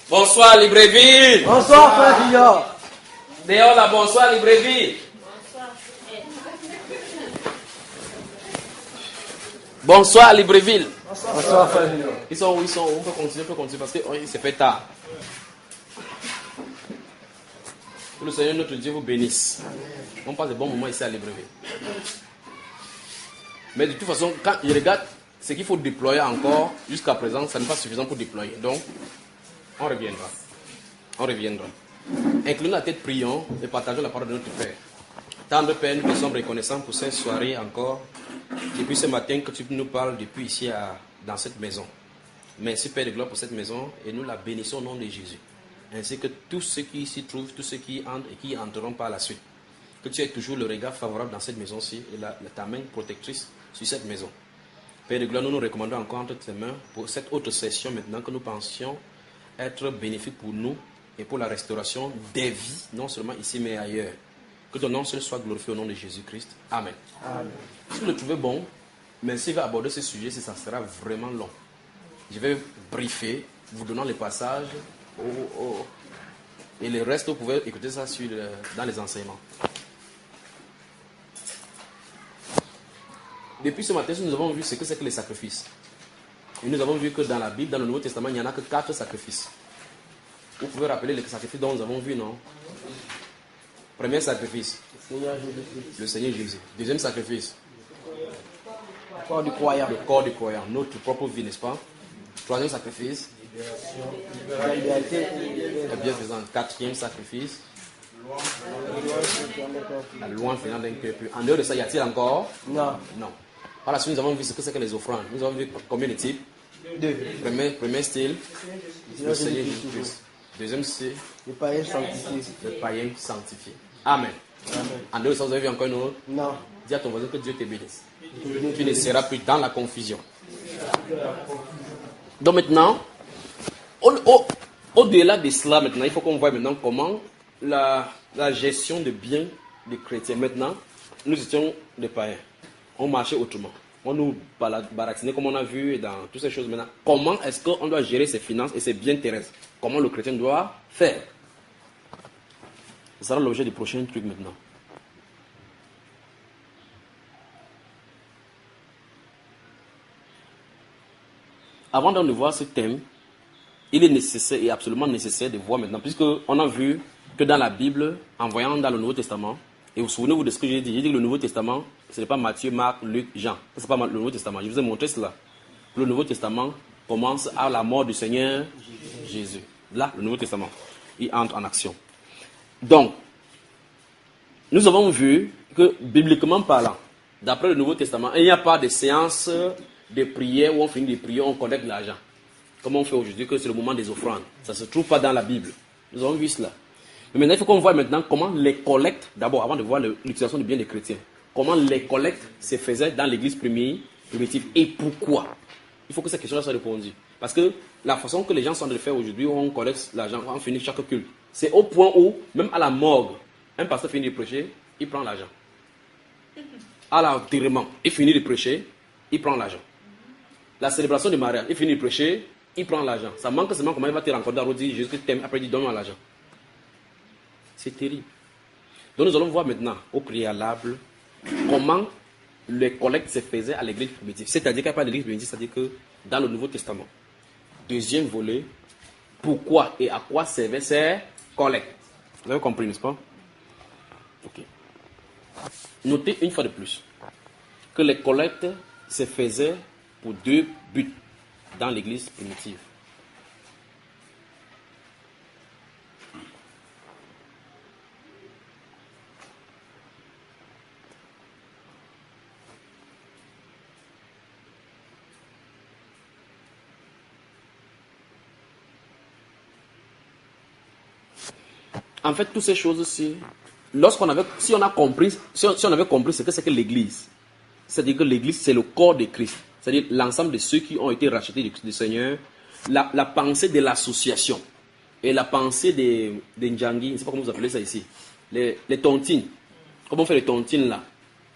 Bonsoir Libreville. Bonsoir frère Guillaume. Dehors là, bonsoir Libreville. Bonsoir Libreville. Bonsoir frère Guillaume. Ils sont où? Ils sont où? On peut continuer parce que il s'est fait tard. Que le Seigneur notre Dieu vous bénisse. On passe de bons moments ici à Libreville. Mais de toute façon, quand il regarde ce qu'il faut déployer encore, jusqu'à présent, ça n'est pas suffisant pour déployer. Donc, on reviendra. On reviendra. Inclinons la tête, prions et partageons la parole de notre Père. Tendre Père, nous sommes reconnaissants pour cette soirée encore. Depuis ce matin que tu nous parles, depuis ici dans cette maison. Merci Père de gloire pour cette maison et nous la bénissons au nom de Jésus. Ainsi que tous ceux qui s'y trouvent, tous ceux qui entrent et qui entreront par la suite. Que tu aies toujours le regard favorable dans cette maison-ci et ta main protectrice sur cette maison. Père de gloire, nous nous recommandons encore entre tes mains pour cette autre session maintenant que nous pensions être bénéfique pour nous et pour la restauration des vies, non seulement ici mais ailleurs. Que ton nom seul soit glorifié au nom de Jésus-Christ. Amen. Amen. Si vous le trouvez bon, mais s'il va aborder ce sujet, ça sera vraiment long. Je vais briefer, vous donnant les passages et le reste, vous pouvez écouter ça dans les enseignements. Depuis ce matin, nous avons vu ce que c'est que les sacrifices. Et nous avons vu que dans la Bible, dans le Nouveau Testament, il n'y en a que 4 sacrifices. Vous pouvez rappeler les sacrifices dont nous avons vu, non? Premier sacrifice, le Seigneur Jésus. Deuxième sacrifice, Le corps du croyant. le corps du croyant, notre propre vie, n'est-ce pas? Troisième sacrifice, La liberté. la bienfaisance. Quatrième sacrifice, la loi finale d'un cœur pur. En dehors de ça, y a-t-il encore? Non. Non. Par la suite, nous avons vu ce que c'est que les offrandes. Nous avons vu combien de types? 2. Premier style, le Seigneur Jésus-Christ. Deuxième style, Le païen sanctifié. le païen sanctifié. Amen. En dehors de ça, vous avez vu encore une autre? Non. Dis à ton voisin que Dieu te bénisse. Tu ne seras plus dans la confusion. Donc maintenant, au-delà de cela, maintenant, il faut qu'on voit maintenant comment la gestion de biens des chrétiens. Maintenant, nous étions des païens. On marchait autrement. On nous baratinait comme on a vu dans toutes ces choses maintenant. Comment est-ce qu'on doit gérer ses finances et ses biens terrestres? Comment le chrétien doit faire? Ce sera l'objet du prochain truc maintenant. Avant de voir ce thème, il est nécessaire et absolument nécessaire de voir maintenant, puisqu'on a vu que dans la Bible, en voyant dans le Nouveau Testament, et vous souvenez-vous de ce que j'ai dit que le Nouveau Testament, ce n'est pas Matthieu, Marc, Luc, Jean. Ce n'est pas le Nouveau Testament. Je vous ai montré cela. Le Nouveau Testament commence à la mort du Seigneur Jésus. Là, le Nouveau Testament, il entre en action. Donc, nous avons vu que, bibliquement parlant, d'après le Nouveau Testament, il n'y a pas de séance de prière où on finit de prier, on collecte l'argent. Comme on fait aujourd'hui, que c'est le moment des offrandes. Ça ne se trouve pas dans la Bible. Nous avons vu cela. Mais maintenant, il faut qu'on voit maintenant comment les collectes, d'abord, avant de voir l'utilisation du bien des chrétiens, comment les collectes se faisaient dans l'église primitive et pourquoi. Il faut que cette question-là soit répondue. Parce que la façon que les gens sont en train de faire aujourd'hui, où on collecte l'argent, on finit chaque culte, c'est au point où, même à la morgue, un pasteur finit de prêcher, il prend l'argent. À l'enterrement, il finit de prêcher, il prend l'argent. La célébration du mariage, il finit de prêcher, il prend l'argent. Ça manque seulement comment il va te rencontrer, il dit Jésus t'aime, après il dit donne-moi l'argent. C'est terrible. Donc nous allons voir maintenant au préalable comment les collectes se faisaient à l'église primitive. C'est-à-dire qu'il n'y a pas d'église primitive, c'est-à-dire que dans le Nouveau Testament. Deuxième volet, pourquoi et à quoi servaient ces collectes. Vous avez compris, n'est-ce pas? Ok. Notez une fois de plus que les collectes se faisaient pour 2 buts dans l'église primitive. En fait, toutes ces choses-ci, si on avait compris ce que c'est que l'Église, c'est-à-dire que l'Église, c'est le corps de Christ, c'est-à-dire l'ensemble de ceux qui ont été rachetés du Seigneur, la pensée de l'association et la pensée des Ndjangi, je ne sais pas comment vous appelez ça ici, les tontines, comment on fait les tontines là,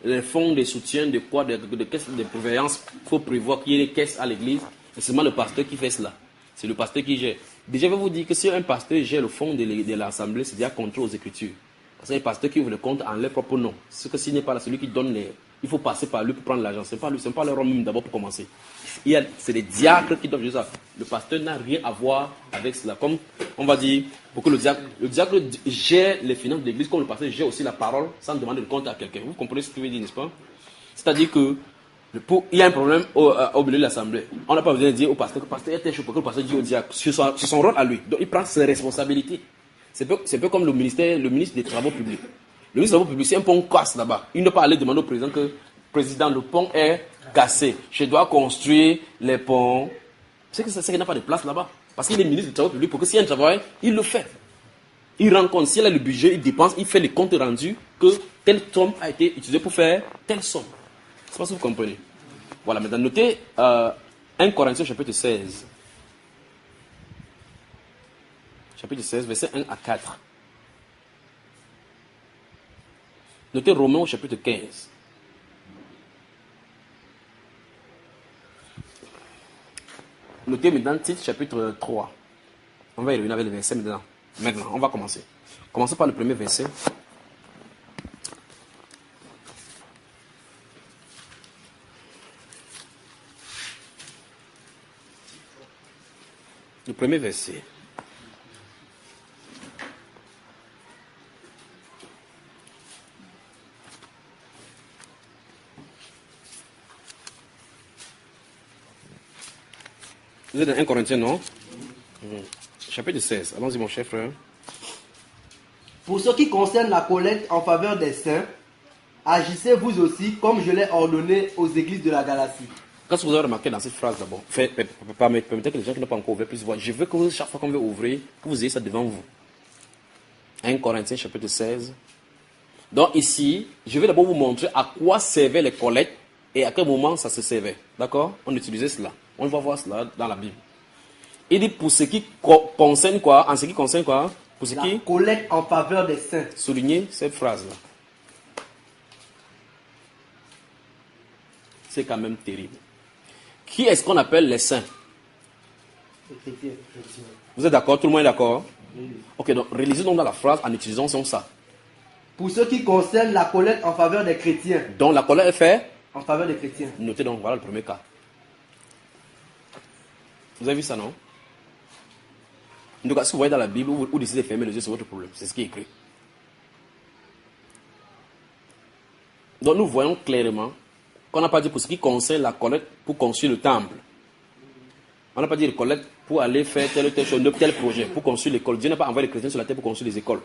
les fonds de soutien, de quoi, de caisses de prévoyance, il faut prévoir qu'il y ait des caisses à l'Église, c'est seulement le pasteur qui fait cela. C'est le pasteur qui gère. Déjà, je vais vous dire que si un pasteur gère le fond de l'assemblée, c'est déjà contraire aux Écritures. Parce que les pasteurs qui ouvrent le compte en leur propre nom. Ce que s'il n'est pas là, celui qui donne les... Il faut passer par lui pour prendre l'argent. Ce n'est pas lui, ce n'est pas leur rôle même d'abord pour commencer. C'est les diacres qui doivent gérer ça. Le pasteur n'a rien à voir avec cela. Comme on va dire, pour que le diacre gère les finances de l'église, comme le pasteur gère aussi la parole sans demander de compte à quelqu'un. Vous comprenez ce que je veux dire, n'est-ce pas? C'est-à-dire que il y a un problème au milieu de l'assemblée. On n'a pas besoin de dire au pasteur que le pasteur est chaud pour que le pasteur dise au diacre. C'est son rôle à lui. Donc il prend ses responsabilités. C'est un peu comme le ministre des Travaux publics. Le ministre des Travaux publics, c'est un pont casse là-bas. Il ne peut pas aller demander au président que, président, le pont est cassé. Je dois construire les ponts. C'est qu'il n'a pas de place là-bas. Parce qu'il est ministre des Travaux publics. Pour que s'il y a un travail, il le fait. Il rend compte. S'il a le budget, il dépense, il fait les comptes rendus que telle somme a été utilisée pour faire telle somme. Je ne sais pas si vous comprenez. Voilà, maintenant notez 1 Corinthiens chapitre 16. Chapitre 16, versets 1 à 4. Notez Romains au chapitre 15. Notez maintenant Tite chapitre 3. On va y revenir avec les versets maintenant. Maintenant, on va commencer. Commençons par le premier verset. Le premier verset. Vous êtes dans 1 Corinthiens, non? Chapitre 16. Allons-y, mon cher frère. Pour ce qui concerne la collecte en faveur des saints, agissez vous aussi comme je l'ai ordonné aux églises de la Galatie. Qu'est-ce que vous avez remarqué dans cette phrase d'abord? Permettez que les gens qui n'ont pas encore ouvert puissent voir. Je veux que chaque fois qu'on veut ouvrir, que vous ayez ça devant vous. 1 Corinthiens, chapitre 16. Donc ici, je vais d'abord vous montrer à quoi servaient les collectes et à quel moment ça se servait. D'accord? On utilisait cela. On va voir cela dans la Bible. Il dit pour ce qui concerne quoi? En ce qui concerne quoi? Pour ce qui collecte en faveur des saints. Soulignez cette phrase-là. C'est quand même terrible. Qui est-ce qu'on appelle les saints? Vous êtes d'accord? Tout le monde est d'accord? Oui. Ok, donc réalisez donc dans la phrase en utilisant ça. Pour ce qui concerne la collecte en faveur des chrétiens. Donc la collecte est faite en faveur des chrétiens. Notez donc, voilà le premier cas. Vous avez vu ça, non? En tout cas, si vous voyez dans la Bible, vous décidez de fermer les yeux, c'est votre problème. C'est ce qui est écrit. Donc nous voyons clairement qu'on n'a pas dit pour ce qui concerne la collecte pour construire le temple. On n'a pas dit la collecte pour aller faire telle ou telle chose, tel projet, pour construire l'école. Dieu n'a pas envoyé les chrétiens sur la terre pour construire les écoles.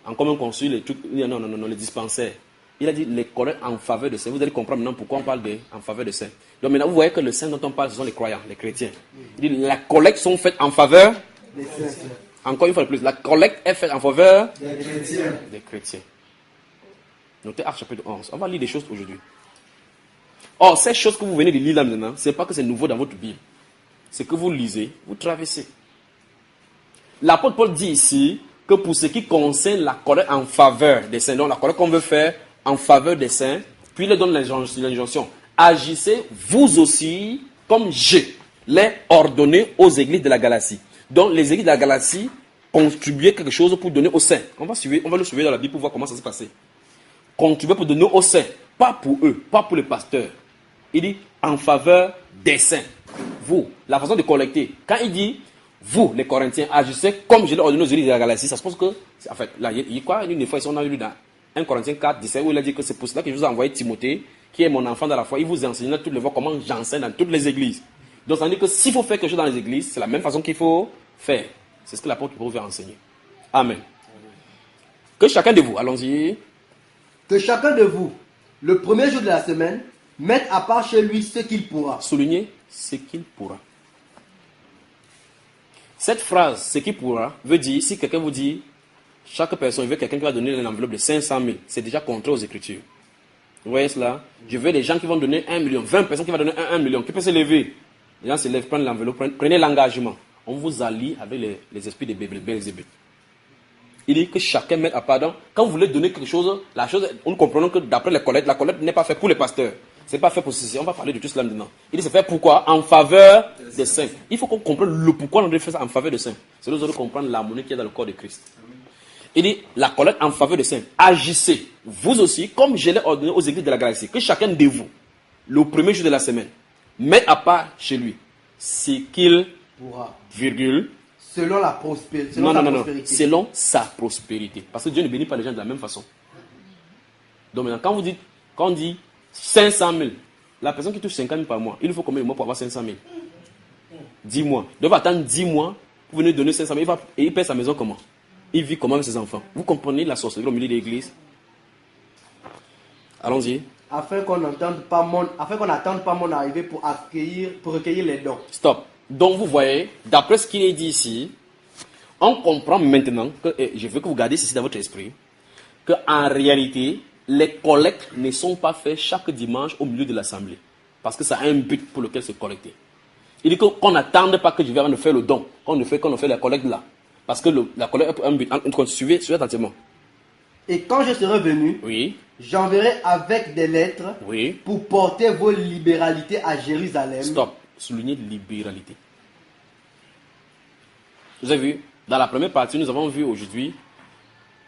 Encore même construire les trucs, non, les dispensaires. Il a dit les collectes en faveur de saints. Vous allez comprendre maintenant pourquoi on parle en faveur de saints. Donc maintenant, vous voyez que le saint dont on parle, ce sont les croyants, les chrétiens. Il dit la collecte sont faites en faveur des saints. Encore une fois de plus, la collecte est faite en faveur des chrétiens. Notez Actes chapitre 11. On va lire des choses aujourd'hui. Or, ces choses que vous venez de lire là maintenant, ce n'est pas que c'est nouveau dans votre Bible. C'est que vous lisez, vous traversez. L'apôtre Paul dit ici que pour ce qui concerne la collecte en faveur des saints, donc la collecte qu'on veut faire en faveur des saints, puis il donne l'injonction. Agissez vous aussi comme je l'ai ordonné aux églises de la Galatie. Donc les églises de la Galatie contribuaient quelque chose pour donner aux saints. On va le suivre dans la Bible pour voir comment ça s'est passé. Contribuer pour donner aux saints, pas pour eux, pas pour les pasteurs. Il dit en faveur des saints. Vous, la façon de collecter. Quand il dit vous, les Corinthiens, agissez comme je l'ai ordonné aux églises de la Galatie, ça se pose que, en fait, là, il y a quoi? Une fois, on a lu dans 1 Corinthiens 4, 17, où il a dit que c'est pour cela que je vous ai envoyé Timothée, qui est mon enfant dans la foi. Il vous enseigne toutes les fois comment j'enseigne dans toutes les églises. Donc, ça veut dire que s'il faut faire quelque chose dans les églises, c'est la même façon qu'il faut faire. C'est ce que l'apôtre Paul veut enseigner. Amen. Que chacun de vous, allons-y. Que chacun de vous, le premier jour de la semaine, mette à part chez lui ce qu'il pourra. Soulignez ce qu'il pourra. Cette phrase, ce qu'il pourra, veut dire, si quelqu'un vous dit, chaque personne, il veut quelqu'un qui va donner une enveloppe de 500 000, c'est déjà contraire aux Écritures. Vous voyez cela? Je veux des gens qui vont donner 1 million, 20 personnes qui vont donner 1 million, qui peuvent se lever. Les gens se lèvent, prennent l'enveloppe, prenez l'engagement. On vous allie avec les esprits de Belzébuth. Il dit que chacun mette à part. Quand vous voulez donner quelque chose, nous comprenons que d'après les collectes, la collecte n'est pas faite pour les pasteurs. C'est pas fait pour ceci. On va parler de tout cela maintenant. Il dit c'est fait pourquoi? En faveur des saints. Il faut qu'on comprenne le pourquoi on doit faire ça en faveur des saints. C'est là où nous allons comprendre l'harmonie qu'il y a dans le corps de Christ. Il dit la collecte en faveur des saints. Agissez, vous aussi, comme je l'ai ordonné aux églises de la galaxie, que chacun de vous, le premier jour de la semaine, met à part chez lui ce qu'il pourra. Virgule. Selon la prospérité. Non. Selon sa prospérité. Parce que Dieu ne bénit pas les gens de la même façon. Donc maintenant, quand on dit 500 000, la personne qui touche 50 000 par mois, il faut combien de mois pour avoir 500 000? 10 mois. Il doit attendre 10 mois pour venir donner 500 000. Et il paie sa maison comment? Il vit comment avec ses enfants? Vous comprenez la sorcellerie au milieu de l'église? Allons-y. Afin qu'on n'attende pas mon arrivée pour recueillir les dons. Stop. Donc vous voyez, d'après ce qu'il est dit ici, on comprend maintenant, et je veux que vous gardiez ceci dans votre esprit, qu'en réalité, les collectes ne sont pas faites chaque dimanche au milieu de l'assemblée. Parce que ça a un but pour lequel se collecter. Il dit qu'on n'attende pas que je vienne faire le don, qu'on fait la collecte là. Parce que la collecte a un but. Suivez attentivement. Et quand je serai venu, oui, j'enverrai avec des lettres oui, pour porter vos libéralités à Jérusalem. Stop. Souligner libéralité. Vous avez vu, dans la première partie, nous avons vu aujourd'hui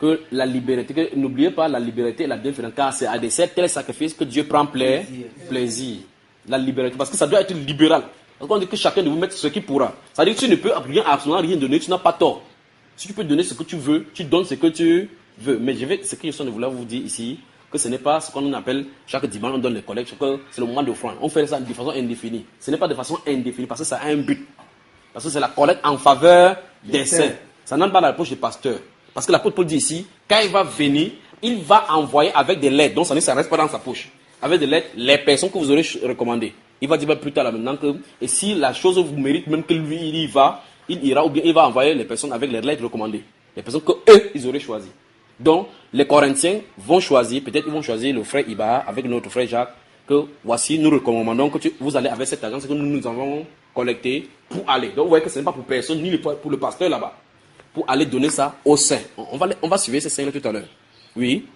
que la liberté, n'oubliez pas la liberté et la bienfaisance, car c'est à des tels sacrifices que Dieu prend plaisir. La liberté, parce que ça doit être libéral. Parce qu'on dit que chacun de vous mette ce qu'il pourra. Ça veut dire que tu ne peux absolument rien donner, tu n'as pas tort. Si tu peux donner ce que tu veux, tu donnes ce que tu veux. Mais ce que je suis de vouloir vous dire ici, que ce n'est pas ce qu'on appelle chaque dimanche on donne les collectes, c'est le moment d'offrande. On fait ça de façon indéfinie. Ce n'est pas de façon indéfinie parce que ça a un but. Parce que c'est la collecte en faveur des saints. Ça n'entre pas dans la poche des pasteurs. Parce que l'apôtre Paul dit ici, quand il va venir, il va envoyer avec des lettres. Donc ça ne reste pas dans sa poche. Avec des lettres, les personnes que vous aurez recommandées. Il va dire plus tard là maintenant que, et si la chose vous mérite même que lui il ira ou bien il va envoyer les personnes avec les lettres recommandées. Les personnes que eux, ils auraient choisies. Donc, les Corinthiens vont choisir, peut-être ils vont choisir le frère Iba avec notre frère Jacques, que voici, nous recommandons que vous allez avec cette agence que nous avons collecté pour aller. Donc, vous voyez que ce n'est pas pour personne, ni pour le pasteur là-bas. Pour aller donner ça aux saints. On va suivre ces saints-là tout à l'heure. Oui.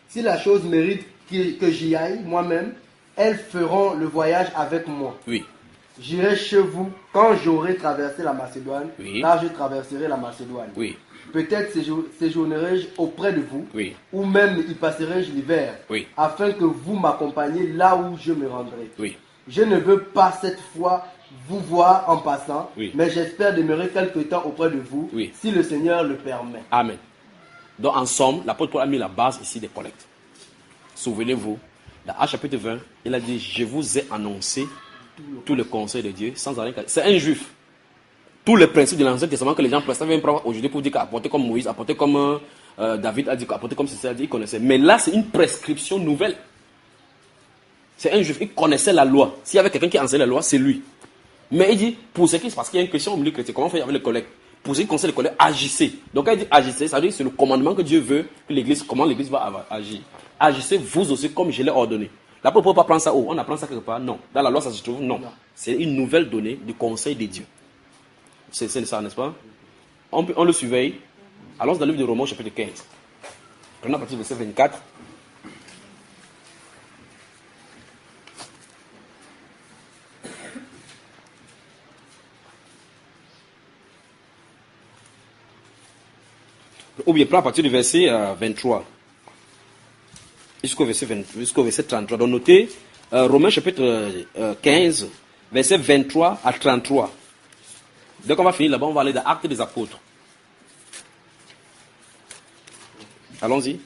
Si la chose mérite que j'y aille moi-même, elles feront le voyage avec moi. Oui. J'irai chez vous quand j'aurai traversé la Macédoine. Oui. Là, je traverserai la Macédoine. Oui. Peut-être séjournerai-je auprès de vous, oui, ou même y passerai-je l'hiver, oui, afin que vous m'accompagniez là où je me rendrai. Oui. Je ne veux pas cette fois vous voir en passant, oui, mais j'espère demeurer quelque temps auprès de vous, oui, si le Seigneur le permet. Amen. Donc en somme, l'apôtre Paul a mis la base ici des collectes. Souvenez-vous, dans Actes chapitre 20, il a dit, je vous ai annoncé tout le conseil de Dieu sans rien. C'est un juif. Tous les principes de l'Ancien Testament que les gens prestaient aujourd'hui pour dire qu'apporter comme Moïse, apporter comme David a dit, apporter comme ceci a dit, ils connaissaient. Mais là, c'est une prescription nouvelle. C'est un juif, il connaissait la loi. S'il y avait quelqu'un qui enseignait la loi, c'est lui. Mais il dit, pour ce qui est, parce qu'il y a une question au milieu chrétien, comment faire avec les collègues? Pour ce qui concerne les collègues, agissez. Donc quand il dit agissez, ça veut dire que c'est le commandement que Dieu veut que l'église, comment l'église va agir. Agissez vous aussi comme je l'ai ordonné. L'apôtre ne peut pas prendre ça où? On apprend ça quelque part? Non. Dans la loi, ça se trouve? Non. C'est une nouvelle donnée du conseil de Dieu. C'est ça, n'est-ce pas? On le surveille. Allons dans le livre de Romains, chapitre 15. Prenons à partir du verset 24. Ou bien, prends à partir du verset 23. Jusqu'au verset 33. Donc, notez Romains, chapitre 15, verset 23 à 33. Dès qu'on va finir là-bas, on va aller dans Actes des Apôtres. Allons-y.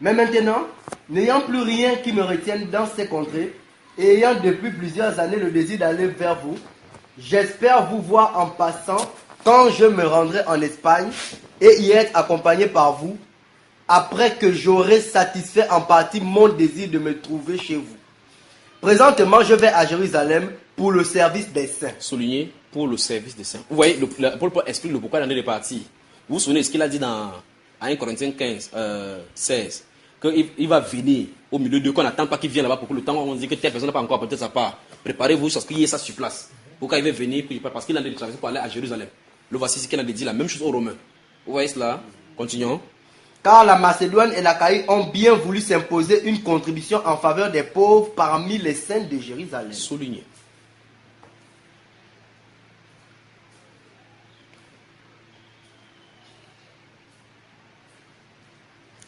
Mais maintenant, n'ayant plus rien qui me retienne dans ces contrées, et ayant depuis plusieurs années le désir d'aller vers vous, j'espère vous voir en passant quand je me rendrai en Espagne et y être accompagné par vous, après que j'aurai satisfait en partie mon désir de me trouver chez vous. Présentement, je vais à Jérusalem pour le service des saints. Souligné, pour le service des saints. Vous voyez, Paul explique le pourquoi il en est parti. Vous vous souvenez de ce qu'il a dit dans 1 Corinthiens 15, 16, qu'il va venir au milieu d'eux, qu'on n'attend pas qu'il vienne là-bas pour que le temps où on dit que telle personne n'a pas encore apporté sa part. Préparez-vous parce qu'il y ait ça sur place. Pourquoi il va venir? Parce qu'il a traversé pour aller à Jérusalem. Le voici ce qu'il a dit, la même chose aux Romains. Vous voyez cela? Continuons. Car la Macédoine et l'Achaïe ont bien voulu s'imposer une contribution en faveur des pauvres parmi les saints de Jérusalem. Souligné.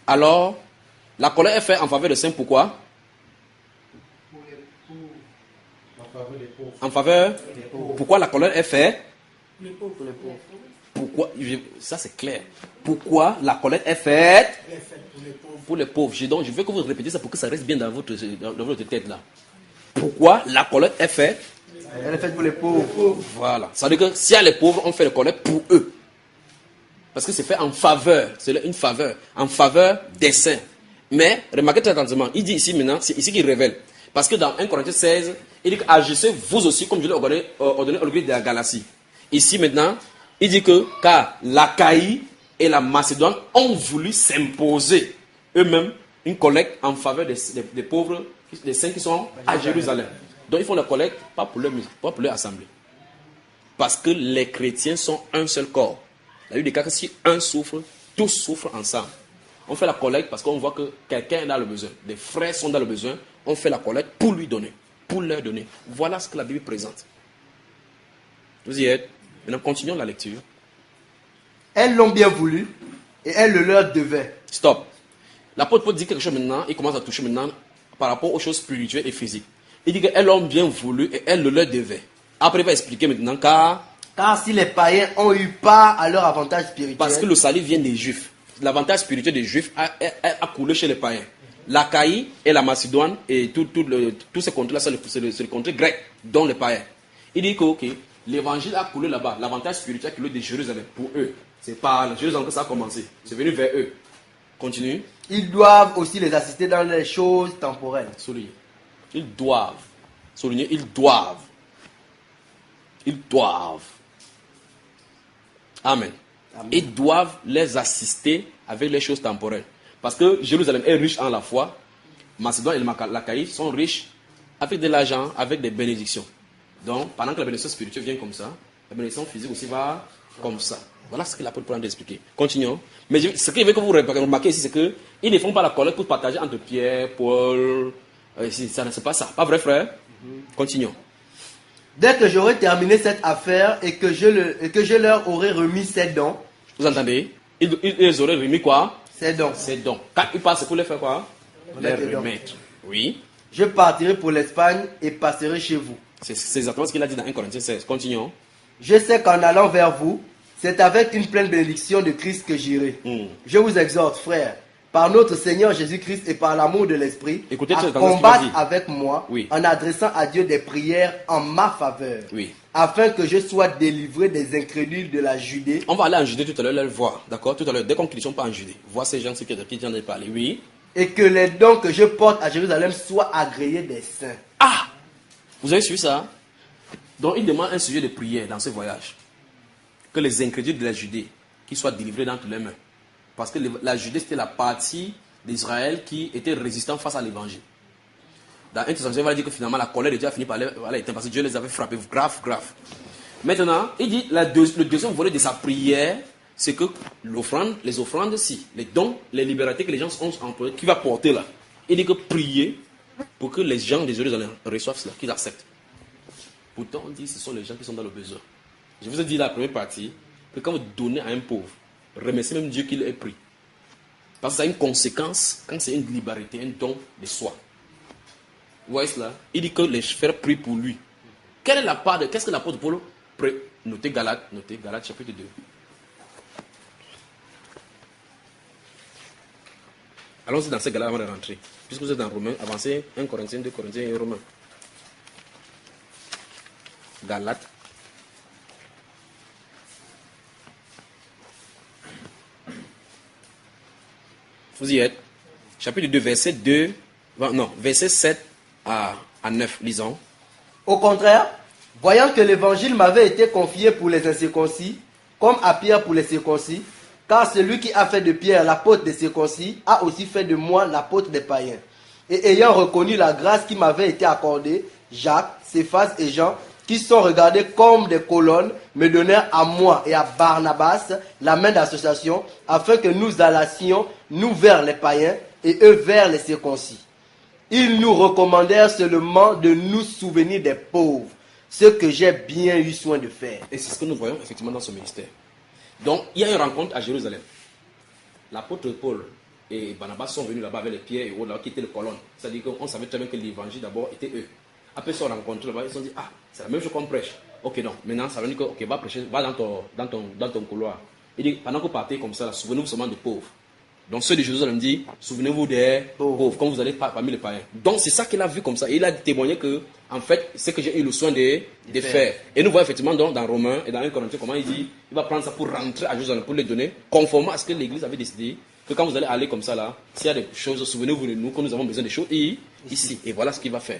Alors, la colère est faite en faveur des saints, pourquoi? En faveur des pauvres. Pourquoi la colère est faite? Pour les pauvres. Pourquoi? Ça c'est clair. Pourquoi la colère est faite? Pour les pauvres. Donc, je veux que vous répétiez ça pour que ça reste bien dans votre tête là. Pourquoi la colère est faite? Elle est faite pour les pauvres. Voilà. Ça veut dire que s'il y a les pauvres, on fait la colère pour eux. Parce que c'est fait en faveur. C'est une faveur. En faveur des saints. Mais, remarquez très attentivement. Il dit ici maintenant, c'est ici qu'il révèle. Parce que dans 1 Corinthiens 16, il dit agissez vous aussi comme je l'ai ordonné au lieu de la Galatie. Ici maintenant, il dit que car l'Achaïe et la Macédoine ont voulu s'imposer eux-mêmes une collecte en faveur des pauvres, des saints qui sont à Jérusalem. Donc ils font la collecte pas pour leur assemblée. Parce que les chrétiens sont un seul corps. La Bible déclare que si un souffre, tous souffrent ensemble. On fait la collecte parce qu'on voit que quelqu'un est dans le besoin. Des frères sont dans le besoin. On fait la collecte pour lui donner, pour leur donner. Voilà ce que la Bible présente. Vous y êtes? Maintenant, continuons la lecture. Elles l'ont bien voulu et elles le leur devaient. Stop. L'apôtre Paul dit quelque chose maintenant. Il commence à toucher maintenant par rapport aux choses spirituelles et physiques. Il dit qu'elles l'ont bien voulu et elles le leur devaient. Après, il va expliquer maintenant Car si les païens ont eu part à leur avantage spirituel. Parce que le salut vient des Juifs. L'avantage spirituel des Juifs a coulé chez les païens. L'Achaïe et la Macédoine et tous ces contrées-là, c'est le contrée grec, dont les païens. Il dit que l'évangile a coulé là-bas. L'avantage spirituel a coulé de Jérusalem pour eux. C'est par Jérusalem que ça a commencé. C'est venu vers eux. Continue. Ils doivent aussi les assister dans les choses temporelles. Souligner. Ils doivent. Souligner, ils doivent. Ils doivent. Amen. Amen. Ils doivent les assister avec les choses temporelles. Parce que Jérusalem est riche en la foi. Macédoine et l'Achaïe sont riches avec de l'argent, avec des bénédictions. Donc, pendant que la bénédiction spirituelle vient comme ça, la bénédiction physique aussi va comme ça. Voilà ce que l'apôtre Paul a expliqué. Continuons. Mais ce que je veux que vous remarquez ici, c'est qu'ils ne font pas la collecte pour partager entre Pierre, Paul. Ça ne c'est pas ça. Pas vrai, frère? Continuons. Dès que j'aurai terminé cette affaire et que je leur aurai remis ces dons. Vous entendez? Ils auraient remis quoi? Ces dons. Ces dons. Quand ils passent, c'est pour les faire quoi? Les remettre. Oui. Je partirai pour l'Espagne et passerai chez vous. C'est exactement ce qu'il a dit dans 1 Corinthiens 16. Continuons. Je sais qu'en allant vers vous, c'est avec une pleine bénédiction de Christ que j'irai. Je vous exhorte, frères, par notre Seigneur Jésus-Christ et par l'amour de l'Esprit, à combattre avec moi, en adressant à Dieu des prières en ma faveur, afin que je sois délivré des incrédules de la Judée. On va aller en Judée tout à l'heure, le voir, d'accord? Tout à l'heure, dès qu'on ne sont pas en Judée, voir ces gens qui viennent de parler, oui. Et que les dons que je porte à Jérusalem soient agréés des saints. Ah! Vous avez suivi ça? Donc il demande un sujet de prière dans ce voyage. Que les incrédules de la Judée, qui soient délivrés d'entre les mains. Parce que la Judée, c'était la partie d'Israël qui était résistant face à l'évangile. Dans 1 Thessaloniciens, il va dire que finalement la colère de Dieu a fini par l'éteindre parce que Dieu les avait frappés grave. Maintenant, il dit le deuxième volet de sa prière, c'est que les offrandes, les dons, les libertés que les gens ont employées, qui va porter là. Il dit que prier pour que les gens de Jérusalem reçoivent cela, qu'ils acceptent. Pourtant, on dit que ce sont les gens qui sont dans le besoin. Je vous ai dit la première partie, que quand vous donnez à un pauvre, remerciez même Dieu qu'il ait pris. Parce que ça a une conséquence quand c'est une liberté, un don de soi. Vous voyez cela? Il dit que les frères prient pour lui. Quelle est la part de... Qu'est-ce que l'apôtre Paul prie? Notez Galates chapitre 2. Allons-y dans ces Galates avant de rentrer. Puisque vous êtes dans Romains, avancez 1 Corinthiens, 2 Corinthiens et Romains. Galates. Vous y êtes. Chapitre 2, verset 7 à 9, lisons. Au contraire, voyant que l'évangile m'avait été confié pour les incirconcis, comme à Pierre pour les circoncis, car celui qui a fait de Pierre l'apôtre des circoncis a aussi fait de moi l'apôtre des païens. Et ayant reconnu la grâce qui m'avait été accordée, Jacques, Céphas et Jean, qui sont regardés comme des colonnes, me donnèrent à moi et à Barnabas la main d'association, afin que nous allassions, nous vers les païens et eux vers les circoncis. Ils nous recommandèrent seulement de nous souvenir des pauvres, ce que j'ai bien eu soin de faire. Et c'est ce que nous voyons effectivement dans ce ministère. Donc, il y a une rencontre à Jérusalem. L'apôtre Paul et Barnabas sont venus là-bas avec les pierres et autres, là, qui étaient les colonnes. C'est-à-dire qu'on savait très bien que l'évangile d'abord était eux. Après, ils se sont rencontrés là-bas, ils se sont dit, ah, c'est la même chose qu'on prêche. Ok, non, maintenant, ça veut dire que, ok, va prêcher, va dans ton couloir. Il dit, pendant que vous partez comme ça, là, souvenez-vous seulement des pauvres. Donc, ceux de Jérusalem dit, souvenez-vous des pauvres, quand vous allez parmi les païens. Donc, c'est ça qu'il a vu comme ça. Et il a témoigné que, en fait, c'est que j'ai eu le soin de faire. Et nous voyons effectivement dans Romains et dans 1 Corinthiens comment il dit, il va prendre ça pour rentrer à Jérusalem, pour les donner, conformément à ce que l'Église avait décidé, que quand vous allez aller comme ça là, s'il y a des choses, souvenez-vous de nous, que nous avons besoin des choses ici. Et voilà ce qu'il va faire.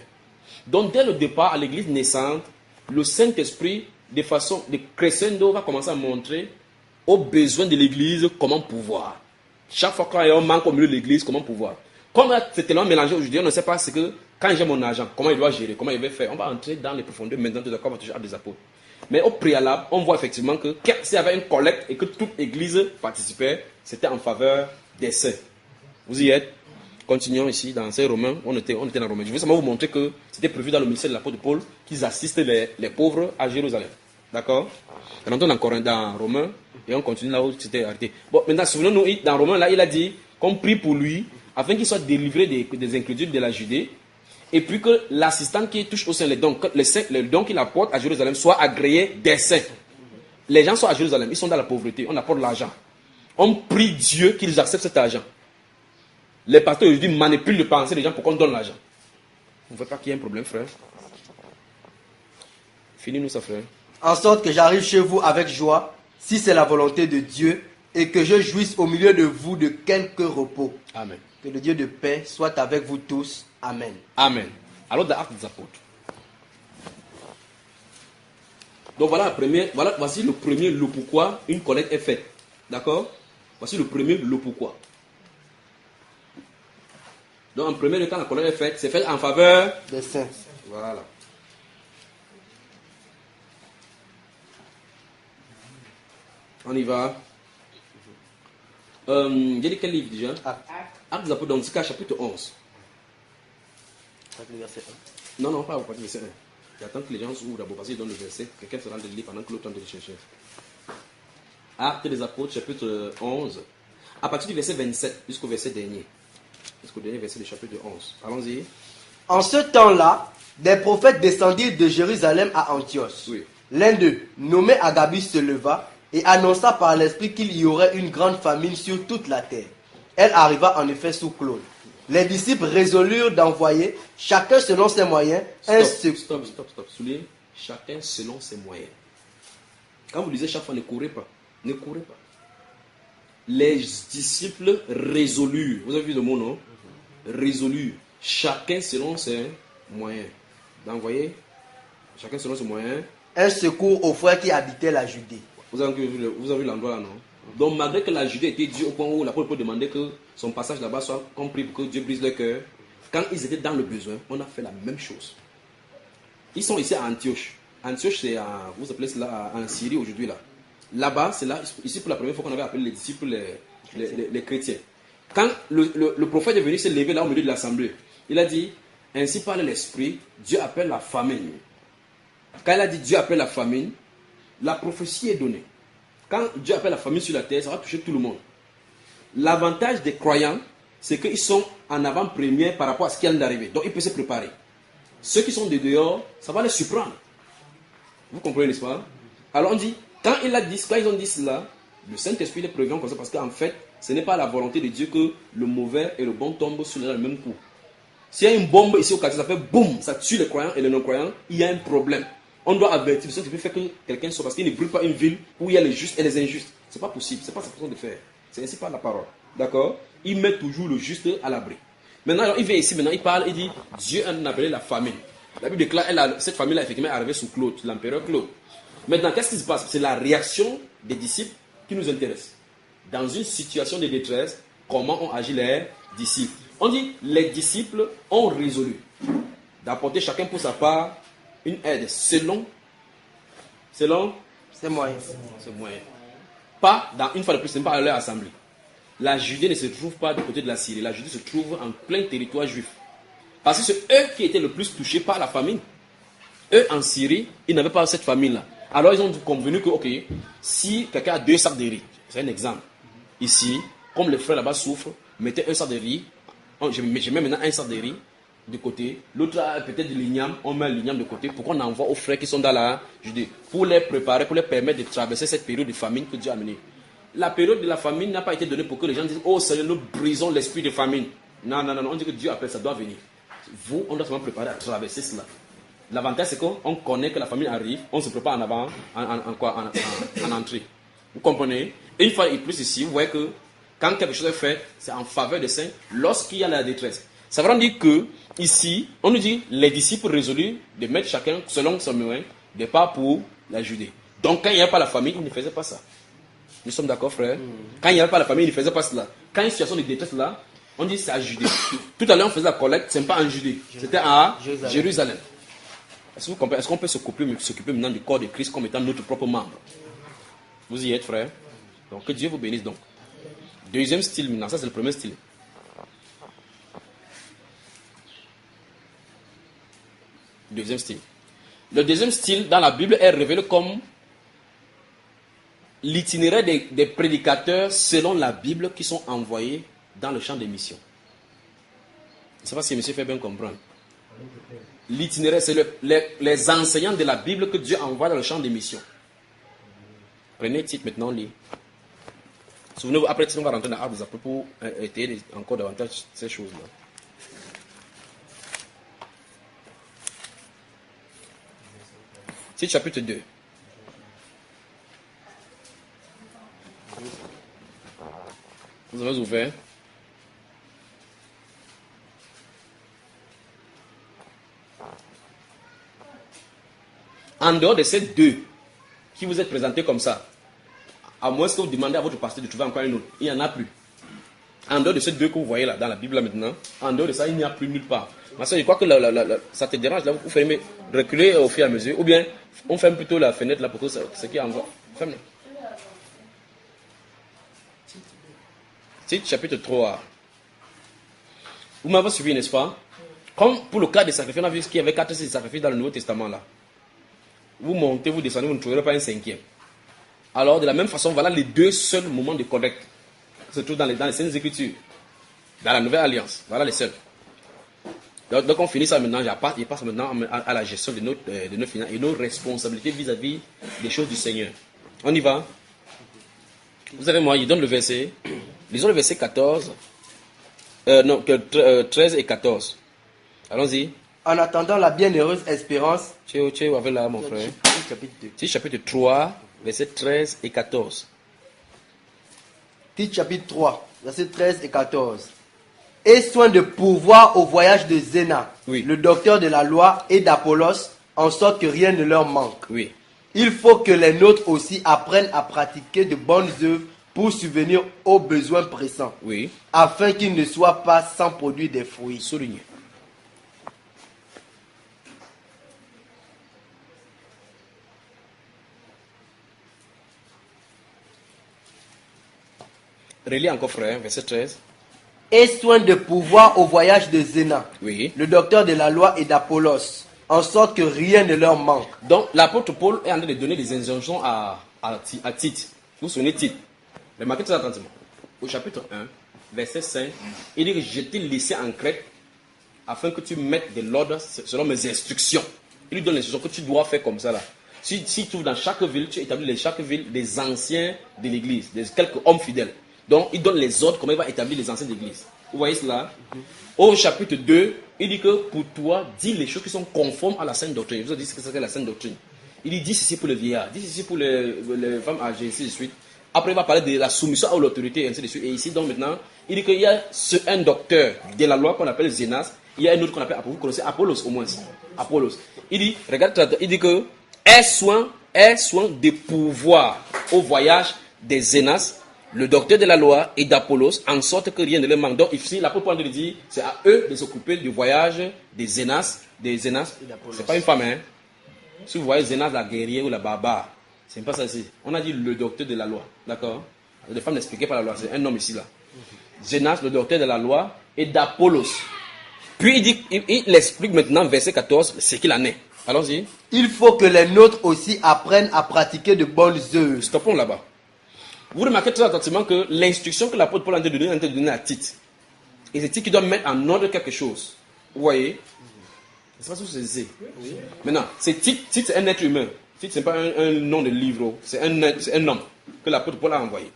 Donc, dès le départ à l'Église naissante, le Saint-Esprit, de façon de crescendo, va commencer à montrer aux besoins de l'Église comment pouvoir. Chaque fois qu'il y a un manque au milieu de l'église, comment pouvoir. Comme c'est tellement mélangé aujourd'hui, on ne sait pas ce que, quand j'ai mon argent, comment il doit gérer, comment il va faire. On va entrer dans les profondeurs maintenant de quoi on va toucher à des apôtres. Mais au préalable, on voit effectivement que s'il y avait une collecte et que toute église participait, c'était en faveur des saints. Vous y êtes? Continuons ici dans ces Romains. On était dans Romains. Je veux seulement vous montrer que c'était prévu dans le ministère de l'apôtre Paul qu'ils assistent les pauvres à Jérusalem. D'accord? On entend encore dans Romains et on continue là où c'était arrêté. Bon, maintenant, souvenons-nous, dans Romains, là, il a dit qu'on prie pour lui afin qu'il soit délivré des inquiétudes de la Judée et puis que l'assistant qui touche au sein les dons qu'il apporte à Jérusalem soit agréé des saints. Les gens sont à Jérusalem, ils sont dans la pauvreté, on apporte l'argent. On prie Dieu qu'ils acceptent cet argent. Les pasteurs aujourd'hui manipulent les pensées des gens pour qu'on donne l'argent. Vous ne voyez pas qu'il y a un problème, frère? Finis-nous ça, frère. En sorte que j'arrive chez vous avec joie, si c'est la volonté de Dieu, et que je jouisse au milieu de vous de quelque repos. Amen. Que le Dieu de paix soit avec vous tous. Amen. Amen. Alors, dans Actes des Apôtres. Donc voici le premier le pourquoi une collecte est faite. D'accord? Voici le premier le pourquoi. Donc en premier lieu, quand la collecte est faite, c'est fait en faveur des saints. Voilà. On y va. J'ai dit quel livre déjà? Actes des Apôtres, donc c'est chapitre 11. Non, pas au verset 1. J'attends que les gens s'ouvrent d'abord parce qu'ils donnent le verset. Quelqu'un sera de lire pendant que l'autre temps de le chercher. Actes des Apôtres, chapitre 11. À partir du verset 27 jusqu'au verset dernier. Jusqu'au dernier verset du chapitre 11. Allons-y. En ce temps-là, des prophètes descendirent de Jérusalem à Antioche. Oui. L'un d'eux, nommé Agabus, se leva et annonça par l'Esprit qu'il y aurait une grande famine sur toute la terre. Elle arriva en effet sous Claude. Les disciples résolurent d'envoyer, chacun selon ses moyens, Stop. Souligne, chacun selon ses moyens. Quand vous lisez chaque fois, ne courez pas. Ne courez pas. Les disciples résolurent. Vous avez vu le mot, non? Résolurent. Chacun selon ses moyens. D'envoyer, chacun selon ses moyens, un secours aux frères qui habitaient la Judée. Vous avez vu l'endroit là, non? Donc, malgré que la Judée était dure au point où l'apôtre Paul demandait que son passage là-bas soit compris pour que Dieu brise leur cœur, quand ils étaient dans le besoin, on a fait la même chose. Ils sont ici à Antioche. Antioche, c'est vous appelez cela en Syrie aujourd'hui là. Là-bas, c'est là, ici pour la première fois qu'on avait appelé les disciples les chrétiens. Quand le prophète est venu se lever là au milieu de l'assemblée, il a dit, ainsi parle l'Esprit, Dieu appelle la famine. Quand il a dit Dieu appelle la famine, la prophétie est donnée. Quand Dieu appelle la famine sur la terre, ça va toucher tout le monde. L'avantage des croyants, c'est qu'ils sont en avant-première par rapport à ce qui vient d'arriver. Donc ils peuvent se préparer. Ceux qui sont de dehors, ça va les surprendre. Vous comprenez, n'est-ce pas? Alors on dit, quand ils ont dit cela, le Saint-Esprit les prévient comme ça parce qu'en fait, ce n'est pas la volonté de Dieu que le mauvais et le bon tombent sur le même coup. S'il y a une bombe ici au quartier, ça fait boum, ça tue les croyants et les non-croyants, il y a un problème. On doit avertir, ce qui peut faire que quelqu'un soit, parce qu'il ne brûle pas une ville où il y a les justes et les injustes. Ce n'est pas possible, ce n'est pas sa façon de faire. C'est ainsi par la parole. D'accord? Il met toujours le juste à l'abri. Maintenant, il vient ici, il parle, il dit, Dieu a appelé la famine. La Bible déclare, cette famille-là, effectivement, est arrivée sous Claude, l'empereur Claude. Maintenant, qu'est-ce qui se passe? C'est la réaction des disciples qui nous intéresse. Dans une situation de détresse, comment ont agi les disciples? On dit, les disciples ont résolu d'apporter chacun pour sa part une aide selon selon C'est moyen. ses moyens. Pas, une fois de plus, ce n'est pas à leur assemblée. La Judée ne se trouve pas du côté de la Syrie. La Judée se trouve en plein territoire juif. Parce que c'est eux qui étaient le plus touchés par la famine. Eux, en Syrie, ils n'avaient pas cette famine-là. Alors, ils ont convenu que, ok, si quelqu'un a 2 sacs de riz, c'est un exemple. Ici, comme les frères là-bas souffrent, mettez un sac de riz. Je mets maintenant un sac de riz de côté. L'autre a peut-être de l'igname. On met l'igname de côté pour qu'on envoie aux frères qui sont dans la Judée. Pour les préparer, pour les permettre de traverser cette période de famine que Dieu a menée. La période de la famine n'a pas été donnée pour que les gens disent, oh Seigneur, nous brisons l'esprit de famine. Non. On dit que Dieu appelle, ça doit venir. Vous, on doit seulement préparer à traverser cela. L'avantage, c'est qu'on connaît que la famine arrive, on se prépare en avant, en entrée. Vous comprenez? Et une fois et plus ici, vous voyez que quand quelque chose est fait, c'est en faveur des saints lorsqu'il y a la détresse. Ça veut dire que, ici, on nous dit, les disciples résolus de mettre chacun selon son moyen, des pas pour la Judée. Donc, quand il n'y avait pas la famille, ils ne faisaient pas ça. Nous sommes d'accord, frère? Quand il n'y avait pas la famille, ils ne faisaient pas cela. Quand il y a une situation de détresse là, on dit c'est à Judée. Tout à l'heure, on faisait la collecte, ce n'est pas en Judée, c'était à Jérusalem. Est-ce que vous comprenez? Est-ce qu'on peut s'occuper maintenant du corps de Christ comme étant notre propre membre? Vous y êtes, frère? Donc, que Dieu vous bénisse donc. Deuxième style maintenant, ça c'est le premier style. Deuxième style. Le deuxième style dans la Bible est révélé comme l'itinéraire des prédicateurs selon la Bible qui sont envoyés dans le champ des missions. Je ne sais pas si monsieur fait bien comprendre. L'itinéraire, c'est les enseignants de la Bible que Dieu envoie dans le champ des missions. Prenez le titre maintenant, lis. Souvenez-vous, après, on va rentrer dans l'art des apôtres pour étayer encore davantage ces choses-là. C'est chapitre 2. Vous avez ouvert. En dehors de ces deux qui vous êtes présentés comme ça, à moins que vous demandez à votre pasteur de trouver encore un autre, il n'y en a plus. En dehors de ces deux que vous voyez là dans la Bible là maintenant, en dehors de ça, il n'y a plus nulle part. Ma soeur, je crois que ça te dérange là, vous fermez, reculez au fur et à mesure, ou bien on ferme plutôt la fenêtre là pour que ce qui envoie. Ferme-la. Titre chapitre 3. Vous m'avez suivi, n'est-ce pas? Comme pour le cas des sacrifices, on a vu qu'il y avait 4 sacrifices dans le Nouveau Testament là. Vous montez, vous descendez, vous ne trouverez pas un 5e. Alors, de la même façon, voilà les 2 seuls moments de collecte qui se trouvent dans les Saintes Écritures. Dans la Nouvelle Alliance. Voilà les seuls. Donc on finit ça maintenant. Il passe maintenant à la gestion de nos finances et nos responsabilités vis-à-vis des choses du Seigneur. On y va? Vous avez moi, il donne le verset. Lisons le verset 14. 13 et 14. Allons-y. En attendant la bienheureuse espérance. Tu es avec là, mon frère. Chapitre 2. C'est chapitre 3, versets 13 et 14. Tite chapitre 3, versets 13 et 14. Et soin de pourvoir au voyage de Zéna, Oui. le docteur de la loi, et d'Apollos, en sorte que rien ne leur manque. Oui. Il faut que les nôtres aussi apprennent à pratiquer de bonnes œuvres pour subvenir aux besoins pressants, Oui. afin qu'ils ne soient pas sans produire des fruits. Souligné. Relis encore, frère, verset 13. Et soin de pourvoir au voyage de Zéna, Oui. le docteur de la loi, et d'Apollos, en sorte que rien ne leur manque. Donc, l'apôtre Paul est en train de donner des injonctions à Tite. Vous vous souvenez de Tite? Remarquez très attentivement. Au chapitre 1, verset 5, il dit que je t'ai laissé en Crète afin que tu mettes de l'ordre selon mes instructions. Il lui donne l'instruction que tu dois faire comme ça là. Si tu trouves dans chaque ville, tu établis dans chaque ville des anciens de l'église, quelques hommes fidèles. Donc, il donne les ordres, comment il va établir les anciens de l'église. Vous voyez cela? Au chapitre 2, il dit que pour toi, dis les choses qui sont conformes à la sainte doctrine. Je vous ai dit ce que c'est que la sainte doctrine. Il dit ceci pour les vieillards, dis ceci pour les femmes âgées, ainsi de suite. Après, il va parler de la soumission à l'autorité, ainsi de suite. Et ici, donc maintenant, il dit qu'il y a un docteur de la loi qu'on appelle Zénas, il y a un autre qu'on appelle, vous connaissez Apollos au moins. Apollos. Il dit, regarde, il dit que aie soin de pouvoir au voyage des Zénas, le docteur de la loi et d'Apollos, en sorte que rien ne leur manque. Donc ici, l'apôtre Paul lui dit, c'est à eux de s'occuper du voyage des Zénas. C'est pas une femme, hein? Si vous voyez Zénas, la guerrière ou la barbare, c'est pas ça ici. On a dit le docteur de la loi. D'accord? Les femmes n'expliquaient pas la loi. C'est un homme ici, là. Zénas, le docteur de la loi, et d'Apollos. Puis il explique maintenant, verset 14, ce qu'il en est. Allons-y. Il faut que les nôtres aussi apprennent à pratiquer de bonnes œuvres. Stoppons là-bas. Vous remarquez très attentivement que l'instruction que l'apôtre Paul a donné à Tite, et c'est Tite qui doit mettre en ordre quelque chose. Vous voyez? C'est pas ce que c'est. Maintenant, c'est Tite, c'est un être humain. Tite, ce n'est pas un nom de livre, c'est un homme que l'apôtre Paul a envoyé.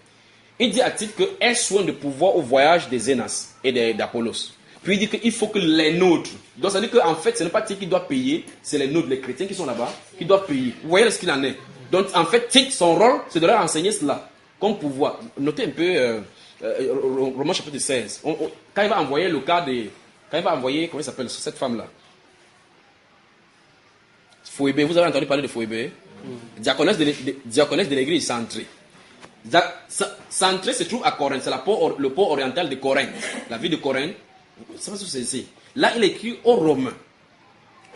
Il dit à Tite que aie soin de pouvoir au voyage des Zénas et d'Apollos. Puis il dit qu'il faut que les nôtres. Donc ça veut dire qu'en fait, ce n'est pas Tite qui doit payer, c'est les nôtres, les chrétiens qui sont là-bas, qui doivent payer. Vous voyez ce qu'il en est. Donc en fait, Tite, son rôle, c'est de leur enseigner cela. Comme pouvoir. Notez un peu Romains chapitre 16. Quand il va envoyer le cas de. Quand il va envoyer, comment il s'appelle, cette femme-là? Phoébé, vous avez entendu parler de Phoébé? Diaconesse de l'église centrée. Centrée se trouve à Corinthe, c'est le port oriental de Corinthe. La ville de Corinthe, c'est pas ce que c'est ici. Là, il écrit aux Romains.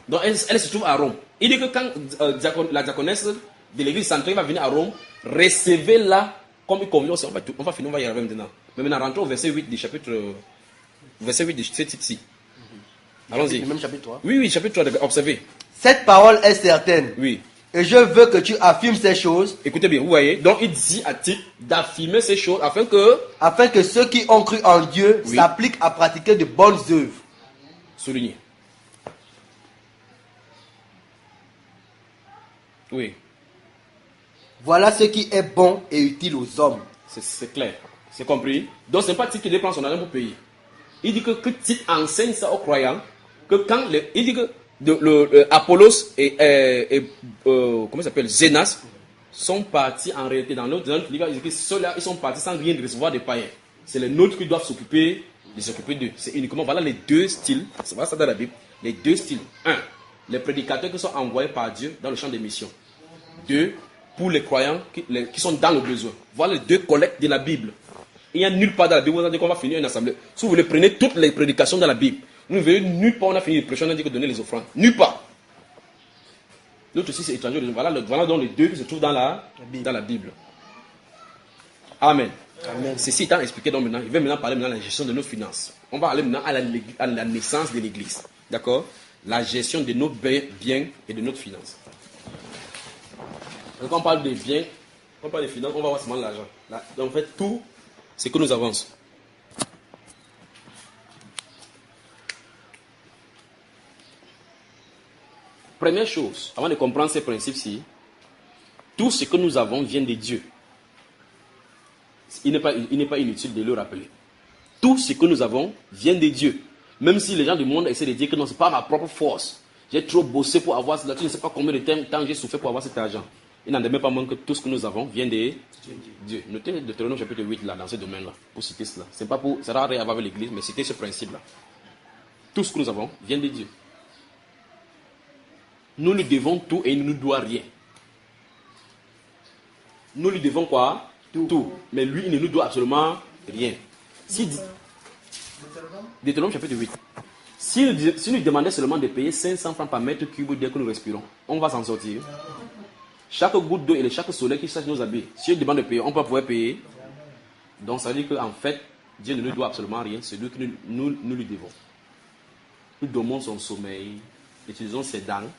Donc, elle se trouve à Rome. Il dit que quand la diaconesse de l'église centrée va venir à Rome, recevez-la comme il convient. On va finir, on va y arriver maintenant. Mais maintenant, rentrons au verset 8 du chapitre. Verset 8 de ce titre-ci. Allons-y. Le même chapitre 3. Oui, chapitre 3, observez. Cette parole est certaine. Oui. Et je veux que tu affirmes ces choses. Écoutez bien, vous voyez. Donc, il dit à Tite d'affirmer ces choses afin que Ceux qui ont cru en Dieu s'appliquent à pratiquer de bonnes œuvres. Souligné. Oui. Voilà ce qui est bon et utile aux hommes. C'est clair. C'est compris. Donc, ce n'est pas Tite qui dépense son argent pour payer. Il dit que Tite enseigne ça aux croyants. Que quand il dit que Apollos et comment ça s'appelle, Zénas sont partis en réalité dans l'autre livre. Il dit que ceux-là, ils sont partis sans rien recevoir des païens. C'est les nôtres qui doivent s'occuper d'eux. C'est uniquement, voilà les deux styles. C'est pas ça dans la Bible. Les deux styles. 1. Les prédicateurs qui sont envoyés par Dieu dans le champ des missions. 2. Pour les croyants qui sont dans le besoin. Voilà les deux collectes de la Bible. Il n'y a nulle part dans la Bible où on a dit qu'on va finir une assemblée. Si vous voulez, prenez toutes les prédications dans la Bible. Vous ne verrez nulle part on a fini les prêches, on a dit que donner les offrandes. Nulle part. L'autre aussi, c'est étranger. Voilà donc les deux qui se trouvent dans la Bible. Amen. Ceci étant expliqué, donc maintenant, il va maintenant parler de la gestion de nos finances. On va aller maintenant à la naissance de l'Église. D'accord? La gestion de nos biens et de notre finance. Quand on parle des biens, quand on parle des finances, on va voir seulement l'argent. Donc en fait, tout ce que nous avons. Première chose, avant de comprendre ces principes-ci, tout ce que nous avons vient de Dieu. Il n'est pas inutile de le rappeler. Tout ce que nous avons vient de Dieu. Même si les gens du monde essaient de dire que non, ce n'est pas ma propre force. J'ai trop bossé pour avoir cela. Tu ne sais pas combien de temps j'ai souffert pour avoir cet argent. Il n'en demeure pas moins que tout ce que nous avons vient de Dieu. Notez Deutéronome chapitre 8 là, dans ce domaine-là, pour citer cela. Ça n'a rien à voir avec l'église, mais citer ce principe-là. Tout ce que nous avons vient de Dieu. Nous lui devons tout et il ne nous doit rien. Nous lui devons quoi? Tout. Mais lui, il ne nous doit absolument rien. Deutéronome chapitre 8. Si nous demandait seulement de payer 500 francs par mètre cube dès que nous respirons, on va s'en sortir. Chaque goutte d'eau et chaque soleil qui sèche nos habits, si il demande de payer, on peut pouvoir payer. Donc ça veut dire qu'en fait, Dieu ne nous doit absolument rien. C'est lui que nous lui devons. Nous dormons son sommeil, utilisons ses dents,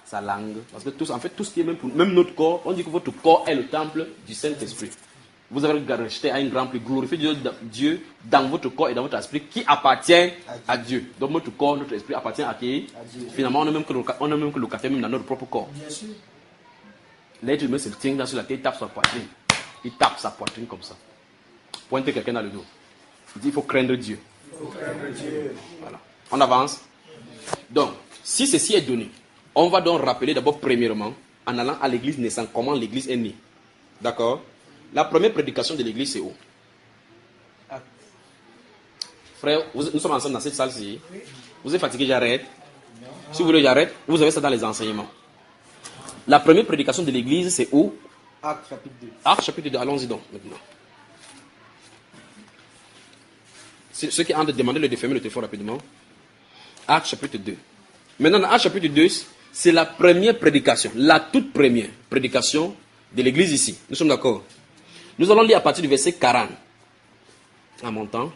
sa langue. Parce que tout ce qui est même notre corps, on dit que votre corps est le temple du Saint-Esprit. Vous avez rejeté à un grand prix, glorifié Dieu dans votre corps et dans votre esprit qui appartient à Dieu. Donc notre corps, notre esprit appartient à qui? Finalement, on n'a même que le locataire même dans notre propre corps. Bien sûr. L'être humain se tient sur la tête, il tape sa poitrine. Il tape sa poitrine comme ça. Pointe quelqu'un dans le dos. Il dit il faut craindre Dieu. Voilà. On avance. Donc, si ceci est donné, on va donc rappeler d'abord premièrement, en allant à l'église naissante, comment l'église est née. D'accord? La première prédication de l'église, c'est où? Frère, nous sommes ensemble dans cette salle-ci. Vous êtes fatigué, j'arrête. Si vous voulez, j'arrête. Vous avez ça dans les enseignements. La première prédication de l'église, c'est où? Acte chapitre 2. Acte chapitre 2, allons-y donc maintenant. Ceux qui ont demandé le défermer le téléphone rapidement. Acte chapitre 2. Maintenant, dans Acte chapitre 2, c'est la première prédication, la toute première prédication de l'église ici. Nous sommes d'accord? Nous allons lire à partir du verset 40. En montant.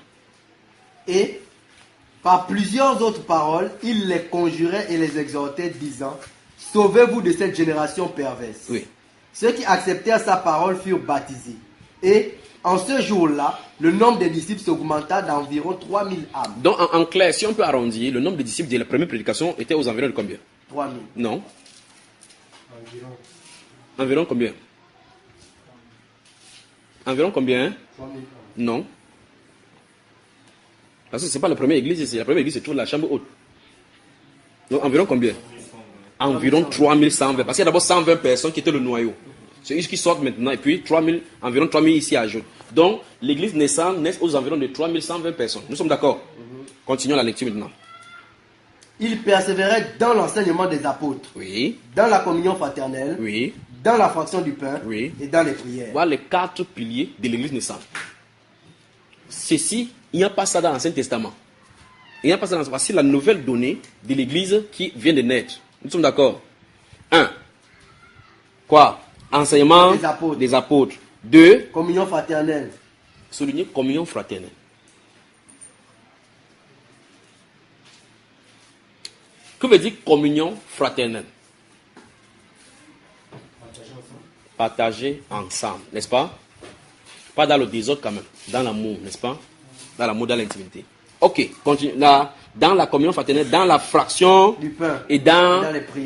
Et par plusieurs autres paroles, il les conjurait et les exhortait, disant, sauvez-vous de cette génération perverse. Oui. Ceux qui acceptèrent sa parole furent baptisés. Et en ce jour-là, le nombre des disciples s'augmenta d'environ 3000 âmes. Donc, en clair, si on peut arrondir, le nombre de disciples de la première prédication était aux environs de combien? 3000. Non. Environ combien? Environ combien? 3000. Non. Parce que ce n'est pas la première église ici. La première église, c'est toujours la chambre haute. Donc, environ combien? Environ 3120. Parce qu'il y a d'abord 120 personnes qui étaient le noyau. C'est eux qui sortent maintenant. Et puis, environ 3000 ici ajoutent. Donc, l'église naît aux environs de 3120 personnes. Nous sommes d'accord? Continuons la lecture maintenant. Il persévérait dans l'enseignement des apôtres, Oui. dans la communion fraternelle, Oui. dans la fraction du pain Oui. et dans les prières. Voilà les 4 piliers de l'église naissante. Ceci, il n'y a pas ça dans l'Ancien Testament. Il n'y a pas ça dans. Voici la nouvelle donnée de l'église qui vient de naître. Nous sommes d'accord? 1. Quoi? Enseignement des apôtres. 2. Communion fraternelle. Souligner communion fraternelle. Que veut dire communion fraternelle? Partager ensemble, n'est-ce pas? Pas dans le désordre quand même, dans l'amour, n'est-ce pas? Dans l'amour, dans l'intimité. Ok, continue. Là, dans la communion fraternelle, dans la fraction du pain et dans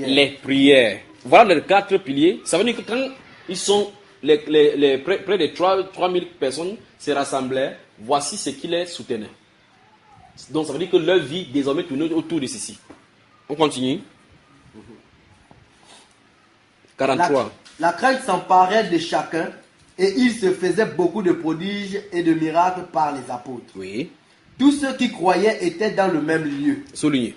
les prières. Voilà les 4 piliers. Ça veut dire que quand ils sont près de 3000 personnes se rassemblaient, voici ce qui les soutenait. Donc ça veut dire que leur vie désormais tournait autour de ceci. On continue. 43. La crainte s'emparait de chacun et il se faisait beaucoup de prodiges et de miracles par les apôtres. Oui. Tous ceux qui croyaient étaient dans le même lieu. Souligné.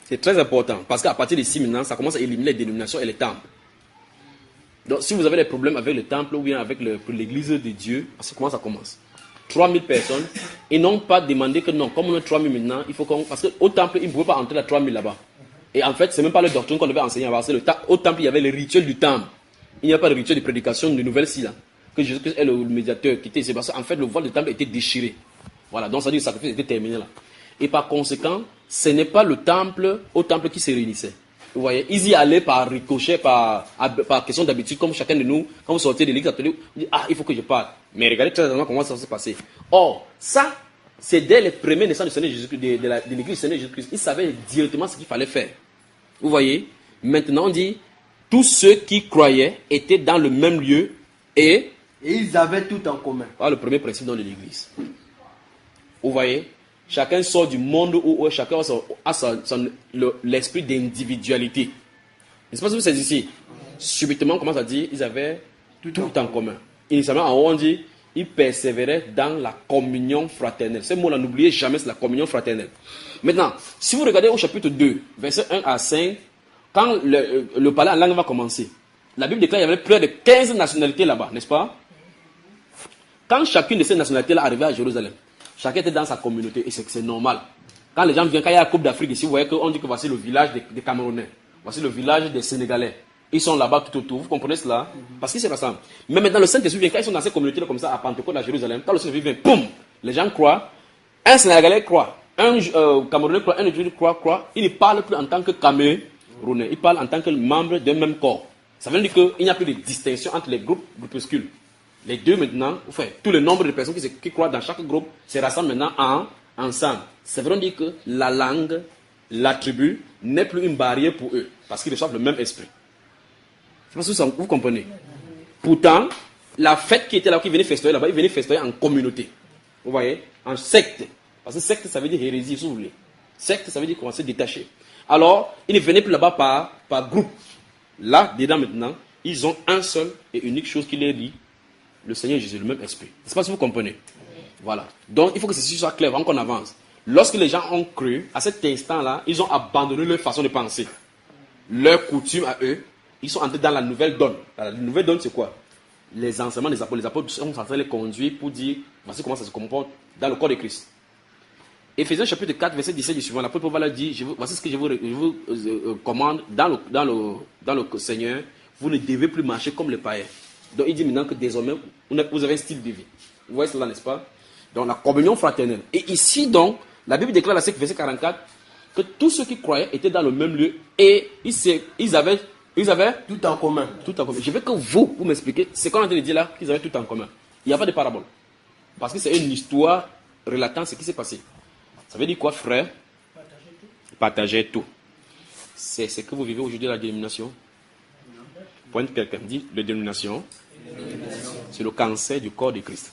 C'est très important parce qu'à partir d'ici maintenant, ça commence à éliminer les dénominations et les temples. Donc si vous avez des problèmes avec le temple ou bien avec l'église de Dieu, c'est comment ça commence? 3000 personnes, ils n'ont pas demandé que non, comme on a 3000 maintenant, il faut qu'on. Parce qu'au temple, ils ne pouvaient pas entrer à 3000 là-bas. Et en fait, ce n'est même pas la doctrine qu'on devait enseigner là-bas. Au temple, il y avait les rituels du temple. Il n'y a pas de rituel de prédication de nouvelle ci là. Que Jésus-Christ est le médiateur qui était. C'est parce qu'en fait, le voile du temple était déchiré. Voilà, donc ça veut dire que le sacrifice était terminé là. Et par conséquent, ce n'est pas le temple, au temple qui se réunissait. Vous voyez, ils y allaient par ricochet, par question d'habitude, comme chacun de nous, quand vous sortez de l'église catholique, vous dites, ah, il faut que je parle. Mais regardez très attentivement comment ça s'est passé. Or, ça, c'est dès les premiers naissances du Seigneur Jésus-Christ, de l'église du Seigneur Jésus-Christ. Ils savaient directement ce qu'il fallait faire. Vous voyez, maintenant on dit, tous ceux qui croyaient étaient dans le même lieu et ils avaient tout en commun. Voilà le premier principe dans l'église. Vous voyez, chacun sort du monde où chacun a l'esprit d'individualité. N'est-ce pas ce que c'est ici? Subitement, on commence à dire, ils avaient tout en commun. Initialement, en haut, on dit, ils persévéraient dans la communion fraternelle. Ce mot-là, n'oubliez jamais, c'est la communion fraternelle. Maintenant, si vous regardez au chapitre 2, versets 1 à 5, quand le parler en langue va commencer, la Bible déclare qu'il y avait près de 15 nationalités là-bas, n'est-ce pas? Quand chacune de ces nationalités-là arrivait à Jérusalem, chacun était dans sa communauté et c'est normal. Quand les gens viennent, quand il y a la Coupe d'Afrique ici, vous voyez qu'on dit que voici le village des Camerounais, voici le village des Sénégalais. Ils sont là-bas tout autour, vous comprenez cela? Parce qu'ils se rassemblent. Mais maintenant, le Saint-Esprit vient, quand ils sont dans ces communautés comme ça, à Pentecôte, à Jérusalem, quand le Saint-Esprit vient, boum, les gens croient, un Sénégalais croit, un Camerounais croit, un Égyptien croit, ils ne parlent plus en tant que Camerounais, ils parlent en tant que membres d'un même corps. Ça veut dire qu'il n'y a plus de distinction entre les groupuscules. Les deux maintenant, enfin, tout le nombre de personnes qui croient dans chaque groupe se rassemblent maintenant ensemble. Ça veut dire que la langue, la tribu n'est plus une barrière pour eux, parce qu'ils reçoivent le même esprit. Je sais pas si vous comprenez. Pourtant, la fête qui était là, qui venait festoyer là-bas, ils venaient festoyer en communauté. Vous voyez? En secte. Parce que secte, ça veut dire hérésie, si vous voulez. Secte, ça veut dire qu'on va se détacher. Alors, ils ne venaient plus là-bas par groupe. Là, dedans maintenant, ils ont un seul et unique chose qui les lie. Le Seigneur Jésus, le même esprit. Je ne sais pas si vous comprenez. Voilà. Donc, il faut que ceci soit clair avant qu'on avance. Lorsque les gens ont cru, à cet instant-là, ils ont abandonné leur façon de penser. Leur coutume à eux. Ils sont entrés dans la nouvelle donne. La nouvelle donne, c'est quoi? Les enseignements des apôtres. Les apôtres sont censés les conduire pour dire, voici comment ça se comporte dans le corps de Christ. Éphésiens chapitre 4, verset 17 du suivant, l'apôtre Paul va leur dire, voici ce que je vous commande dans le Seigneur, vous ne devez plus marcher comme les païens. Donc il dit maintenant que désormais, vous avez un style de vie. Vous voyez cela, n'est-ce pas? Donc la communion fraternelle. Et ici donc, la Bible déclare dans verset 44, que tous ceux qui croyaient étaient dans le même lieu et ils avaient Tout en commun. tout en commun. Je veux que vous m'expliquez ce qu'on est en train de dire là, qu'ils avaient tout en commun. Il n'y a pas de parabole. Parce que c'est une histoire relatant ce qui s'est passé. Ça veut dire quoi, frère? Partagez tout. C'est ce que vous vivez aujourd'hui la dénomination. Pointe quelqu'un, dit la dénomination. C'est le cancer du corps de Christ.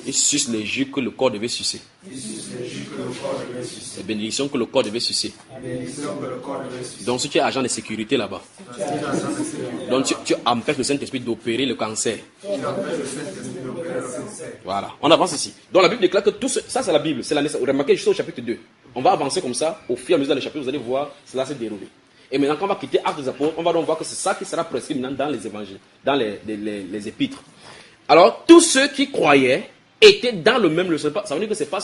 Il suce les jus que le corps devait sucer. Les bénédictions que le corps devait sucer. Donc si tu es agent de sécurité là-bas, donc tu empêches le Saint-Esprit d'opérer le cancer. Voilà, on avance ici. Donc la Bible déclare que tout ça c'est la Bible, c'est la naissance. Remarquez juste au chapitre 2. On va avancer comme ça, au fur et à mesure dans les chapitres, vous allez voir cela se dérouler. Et maintenant, quand on va quitter Actes des Apôtres, on va donc voir que c'est ça qui sera prescrit maintenant dans les évangiles, dans les épîtres. Alors, tous ceux qui croyaient étaient dans le même lieu. Ça veut dire que ce n'est pas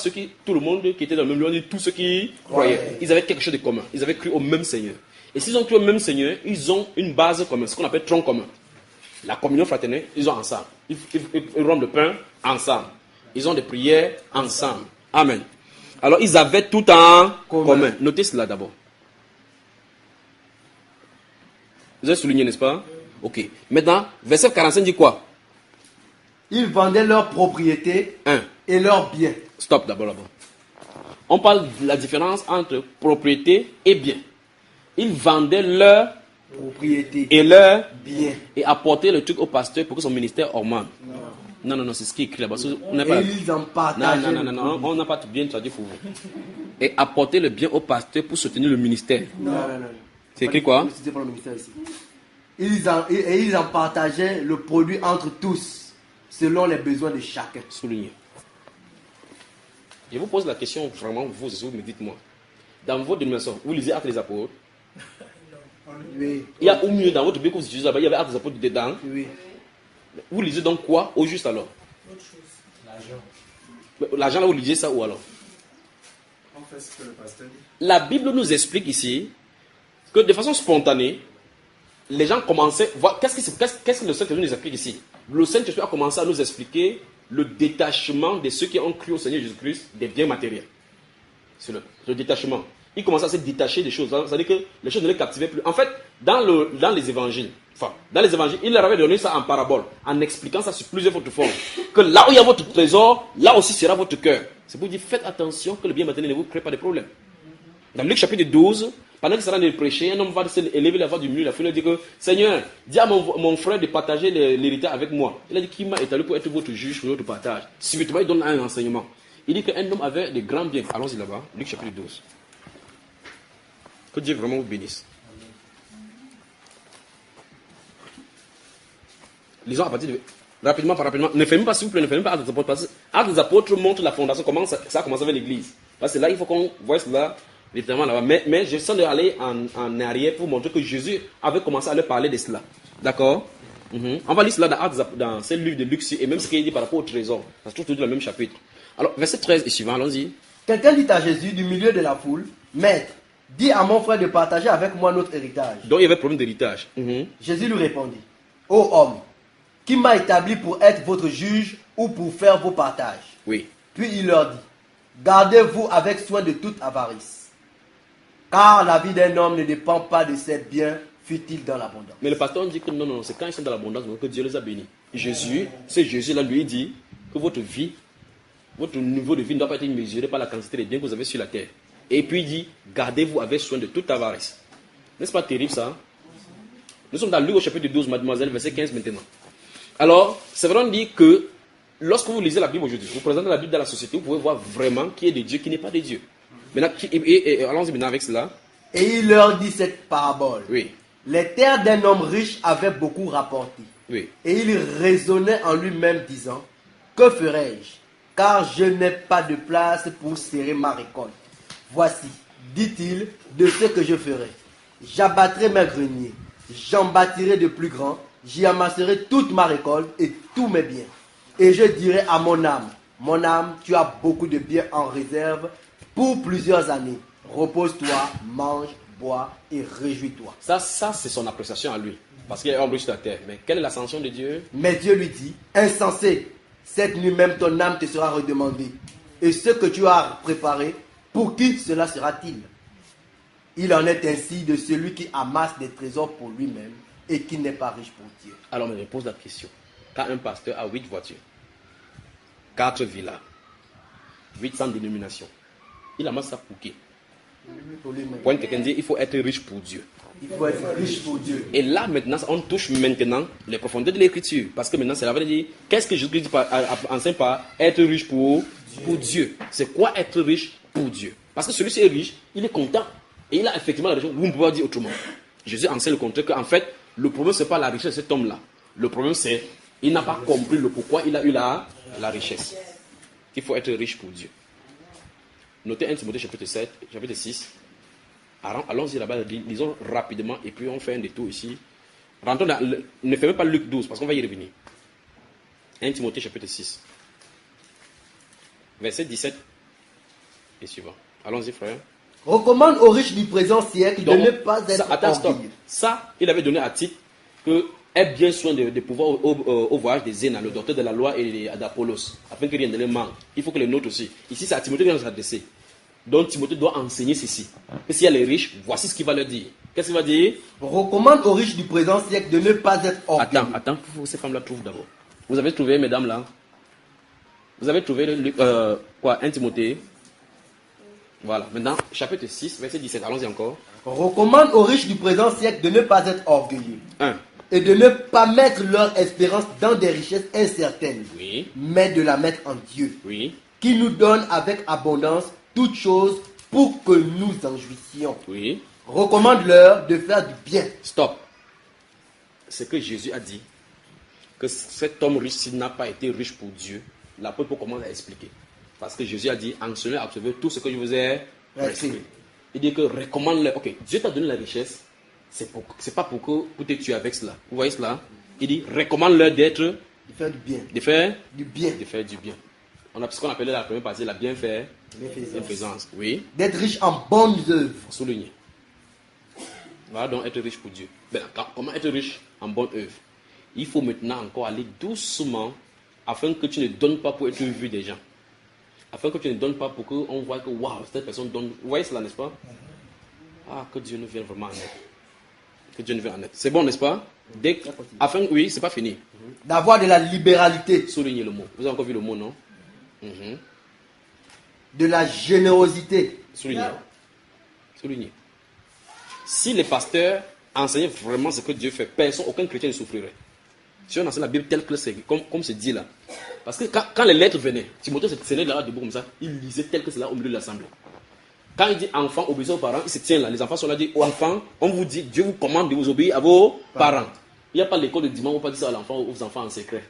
tout le monde qui était dans le même lieu, on dit tous ceux qui croyaient. Ils avaient quelque chose de commun. Ils avaient cru au même Seigneur. Et s'ils ont cru au même Seigneur, ils ont une base commune, ce qu'on appelle tronc commun. La communion fraternelle, ils ont ensemble. Ils rompent le pain ensemble. Ils ont des prières ensemble. Amen. Alors, ils avaient tout en commun. Notez cela d'abord. Vous avez souligné, n'est-ce pas? Ok. Maintenant, verset 45 dit quoi? Ils vendaient leurs propriétés et leurs biens. Stop d'abord là-bas. On parle de la différence entre propriété et bien. Ils vendaient leurs propriétés et leurs biens. Et apportaient le truc au pasteur pour que son ministère augmente. Non, c'est ce qui est écrit là-bas. Ils en partageaient. Non, on n'a pas bien traduit pour vous. Et apporter le bien au pasteur pour soutenir le ministère. Non. C'est écrit quoi? C'était pas le ministère ici. Ils en partageaient le produit entre tous, selon les besoins de chacun. Souligné. Je vous pose la question, vraiment, vous me dites-moi. Dans votre dénomination, vous lisez Actes des Apôtres? Oui. Il y a au mieux dans votre Bible que vous utilisez là-bas, il y avait Actes des Apôtres dedans. Oui. Vous lisez donc quoi au juste alors? Autre chose. L'argent là, vous lisez ça où alors? On fait ce que le pasteur dit. La Bible nous explique ici que de façon spontanée, les gens commençaient. Qu'est-ce que le Saint-Esprit nous explique ici? Le Saint-Esprit a commencé à nous expliquer le détachement de ceux qui ont cru au Seigneur Jésus-Christ des biens matériels. C'est le détachement. Il commençait à se détacher des choses. C'est-à-dire que les choses ne les captivaient plus. En fait, dans les évangiles, il leur avait donné ça en parabole, en expliquant ça sur plusieurs autres formes. Que là où il y a votre trésor, là aussi sera votre cœur. C'est pour dire, faites attention que le bien matériel ne vous crée pas de problème. Dans Luc chapitre 12, pendant qu'il sera en train de prêcher, un homme va élever la voix du milieu, la foule lui dit que Seigneur, dis à mon frère de partager l'héritage avec moi. Il a dit, qui m'a établi pour être votre juge pour votre partage? Subitement, il donne un enseignement. Il dit qu'un homme avait de grands biens. Allons-y là-bas, Luc chapitre 12. Que Dieu vraiment vous bénisse. Lisons à partir de... Rapidement. Ne fermez pas, s'il vous plaît, ne fermez pas Actes des Apôtres. Parce que Actes des Apôtres montre la fondation, comment ça a commencé avec l'église. Parce que là, il faut qu'on voit cela littéralement là-bas. Mais je sens d'aller en arrière pour montrer que Jésus avait commencé à leur parler de cela. D'accord? On va lire cela dans ce livre de Luc et même ce qu'il dit par rapport au trésor. Ça se trouve tout dans le même chapitre. Alors, verset 13 et suivant, allons-y. Quelqu'un dit à Jésus du milieu de la foule, Maître, dis à mon frère de partager avec moi notre héritage. Donc il y avait problème d'héritage. Jésus lui répondit, ô homme, qui m'a établi pour être votre juge ou pour faire vos partages? Oui. Puis il leur dit, gardez-vous avec soin de toute avarice, car la vie d'un homme ne dépend pas de ses biens, fut-il dans l'abondance. Mais le pasteur dit que non, c'est quand ils sont dans l'abondance que Dieu les a bénis. Jésus là lui dit que votre vie, votre niveau de vie ne doit pas être mesuré par la quantité de biens que vous avez sur la terre. Et puis il dit, gardez-vous avec soin de toute avarice. N'est-ce pas terrible ça? Nous sommes dans Luc au chapitre 12, mademoiselle, verset 15 maintenant. Alors, c'est vrai, on dit que lorsque vous lisez la Bible aujourd'hui, vous présentez la Bible dans la société, vous pouvez voir vraiment qui est de Dieu, qui n'est pas de Dieu. Maintenant, allons-y maintenant avec cela. Et il leur dit cette parabole. Oui. Les terres d'un homme riche avaient beaucoup rapporté. Oui. Et il raisonnait en lui-même disant, que ferai-je? Car je n'ai pas de place pour serrer ma récolte. Voici, dit-il, de ce que je ferai. J'abattrai mes greniers, j'en bâtirai de plus grands, j'y amasserai toute ma récolte et tous mes biens. Et je dirai à mon âme, Mon âme, tu as beaucoup de biens en réserve pour plusieurs années. Repose-toi, mange, bois et réjouis-toi. Ça c'est son appréciation à lui. Parce qu'il est homme sur la terre. Mais quelle est l'ascension de Dieu? Mais Dieu lui dit, insensé, cette nuit même ton âme te sera redemandée. Et ce que tu as préparé, pour qui cela sera-t-il? Il en est ainsi de celui qui amasse des trésors pour lui-même et qui n'est pas riche pour Dieu. Alors, je me pose la question. Quand un pasteur a 8 voitures, 4 villas, 800 dénominations, il amasse ça pour qui? Pour lui-même. Point quelqu'un dit, il faut être riche pour Dieu. Il faut être riche pour Dieu. Et là, maintenant, on touche maintenant les profondeurs de l'écriture. Parce que maintenant, c'est la vraie dire, qu'est-ce que Jésus enseigne par être riche pour Dieu? C'est quoi être riche pour Dieu? Parce que celui-ci est riche, il est content. Et il a effectivement la richesse. Vous ne pouvez pas dire autrement. Jésus enseigne le contraire, qu'en fait, le problème, ce n'est pas la richesse de cet homme-là. Le problème, c'est qu'il n'a pas compris le pourquoi il a eu la richesse. Il faut être riche pour Dieu. Notez 1 Timothée chapitre 7, chapitre 6. Allons-y là-bas, lisons rapidement et puis on fait un détour ici. Rentrons ne fermez pas Luc 12 parce qu'on va y revenir. 1 Timothée chapitre 6. Verset 17 et suivant. Allons-y frère. Recommande aux riches du présent siècle de ne pas être orgueilleux. Ça, il avait donné à titre que aie bien soin de pouvoir au voyage des Zéna, le docteur de la loi et d'Apollos, afin que rien ne les manque. Il faut que les notes aussi. Ici, c'est à Timothée qui vient s'adresser. Donc Timothée doit enseigner ceci. Et s'il y a les riches, voici ce qu'il va leur dire. Qu'est-ce qu'il va dire? Recommande aux riches du présent siècle de ne pas être orgueilleux. Attends, que ces femmes-là trouvent d'abord. Vous avez trouvé, mesdames, là? Vous avez trouvé 1 Timothée? Voilà. Maintenant, chapitre 6, verset 17. Allons-y encore. Recommande aux riches du présent siècle de ne pas être orgueilleux. 1. Et de ne pas mettre leur espérance dans des richesses incertaines. Oui. Mais de la mettre en Dieu. Oui. Qui nous donne avec abondance toutes choses pour que nous en jouissions. Oui. Recommande-leur de faire du bien. Stop. C'est que Jésus a dit que cet homme riche, s'il n'a pas été riche pour Dieu, l'apôtre commence à expliquer. Parce que Jésus a dit, enseignez à observer tout ce que je vous ai prescrit. Il dit que recommande-leur. Ok, Dieu t'a donné la richesse, c'est pas pour te tuer avec cela. Vous voyez cela? Il dit, recommande-leur d'être. De faire du bien. De faire du bien. De faire du bien. On a ce qu'on appelait la première partie, la bienfaisance. Oui. D'être riche en bonnes œuvres. Souligner. Voilà donc être riche pour Dieu. Ben, comment être riche en bonnes œuvres? Il faut maintenant encore aller doucement afin que tu ne donnes pas pour être vu des gens. Afin que tu ne donnes pas pour qu'on voit que waouh, cette personne donne. Vous voyez cela, n'est-ce pas? Ah, que Dieu nous vienne vraiment en aide. Que Dieu nous vienne en aide. C'est bon, n'est-ce pas? Oui, c'est pas fini. D'avoir de la libéralité. Soulignez le mot. Vous avez encore vu le mot, non? De la générosité. Soulignez. Si les pasteurs enseignaient vraiment ce que Dieu fait, aucun chrétien ne souffrirait. Si on enseigne la Bible telle que c'est, comme c'est dit là. Parce que quand les lettres venaient, Timothée se tenait là debout comme ça, il lisait tel que c'est là au milieu de l'assemblée. Quand il dit enfants, obéissez aux parents, il se tient là. Les enfants sont là, dit aux enfants, on vous dit, Dieu vous commande de vous obéir à vos parents. Il n'y a pas l'école de dimanche, on ne va pas dire ça aux enfants en secret.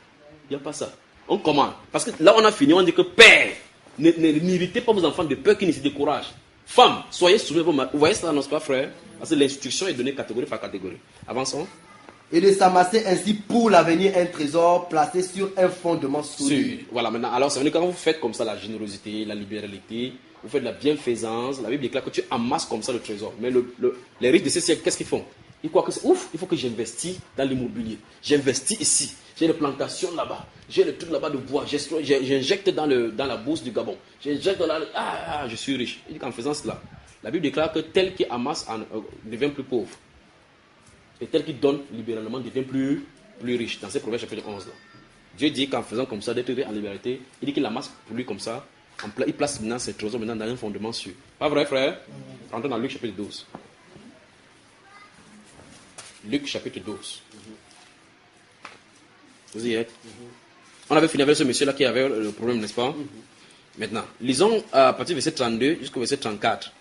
Il n'y a pas ça. On commande. Parce que là, on a fini, on dit que père, n'irritez pas vos enfants de peur qu'ils ne se découragent. Femmes, soyez soumis à vos maris. Vous voyez ça, non, c'est pas frère? Parce que l'instruction est donnée catégorie par catégorie. Avançons. Et de s'amasser ainsi pour l'avenir un trésor placé sur un fondement solide. Voilà, maintenant, alors c'est vrai que quand vous faites comme ça la générosité, la libéralité, vous faites de la bienfaisance, la Bible déclare que tu amasses comme ça le trésor. Mais les riches de ce siècle, qu'est-ce qu'ils font? Ils croient que c'est ouf, il faut que j'investisse dans l'immobilier. J'investis ici, j'ai les plantations là-bas, j'ai le truc là-bas de bois, j'injecte dans la bourse du Gabon, j'injecte dans je suis riche. Il dit qu'en faisant cela, la Bible déclare que tel qui amasse devient plus pauvre. Et tel qui donne libéralement devient plus riche. Dans ces Proverbes chapitre 11 là. Dieu dit qu'en faisant comme ça, d'être en liberté, il dit qu'il amasse pour lui comme ça. Il place maintenant ses trésors dans un fondement sûr. Pas vrai, frère? Rentrons dans Luc chapitre 12. Luc chapitre 12. Vous y êtes? On avait fini avec ce monsieur-là qui avait le problème, n'est-ce pas? Maintenant, lisons à partir du verset 32 jusqu'au verset 34.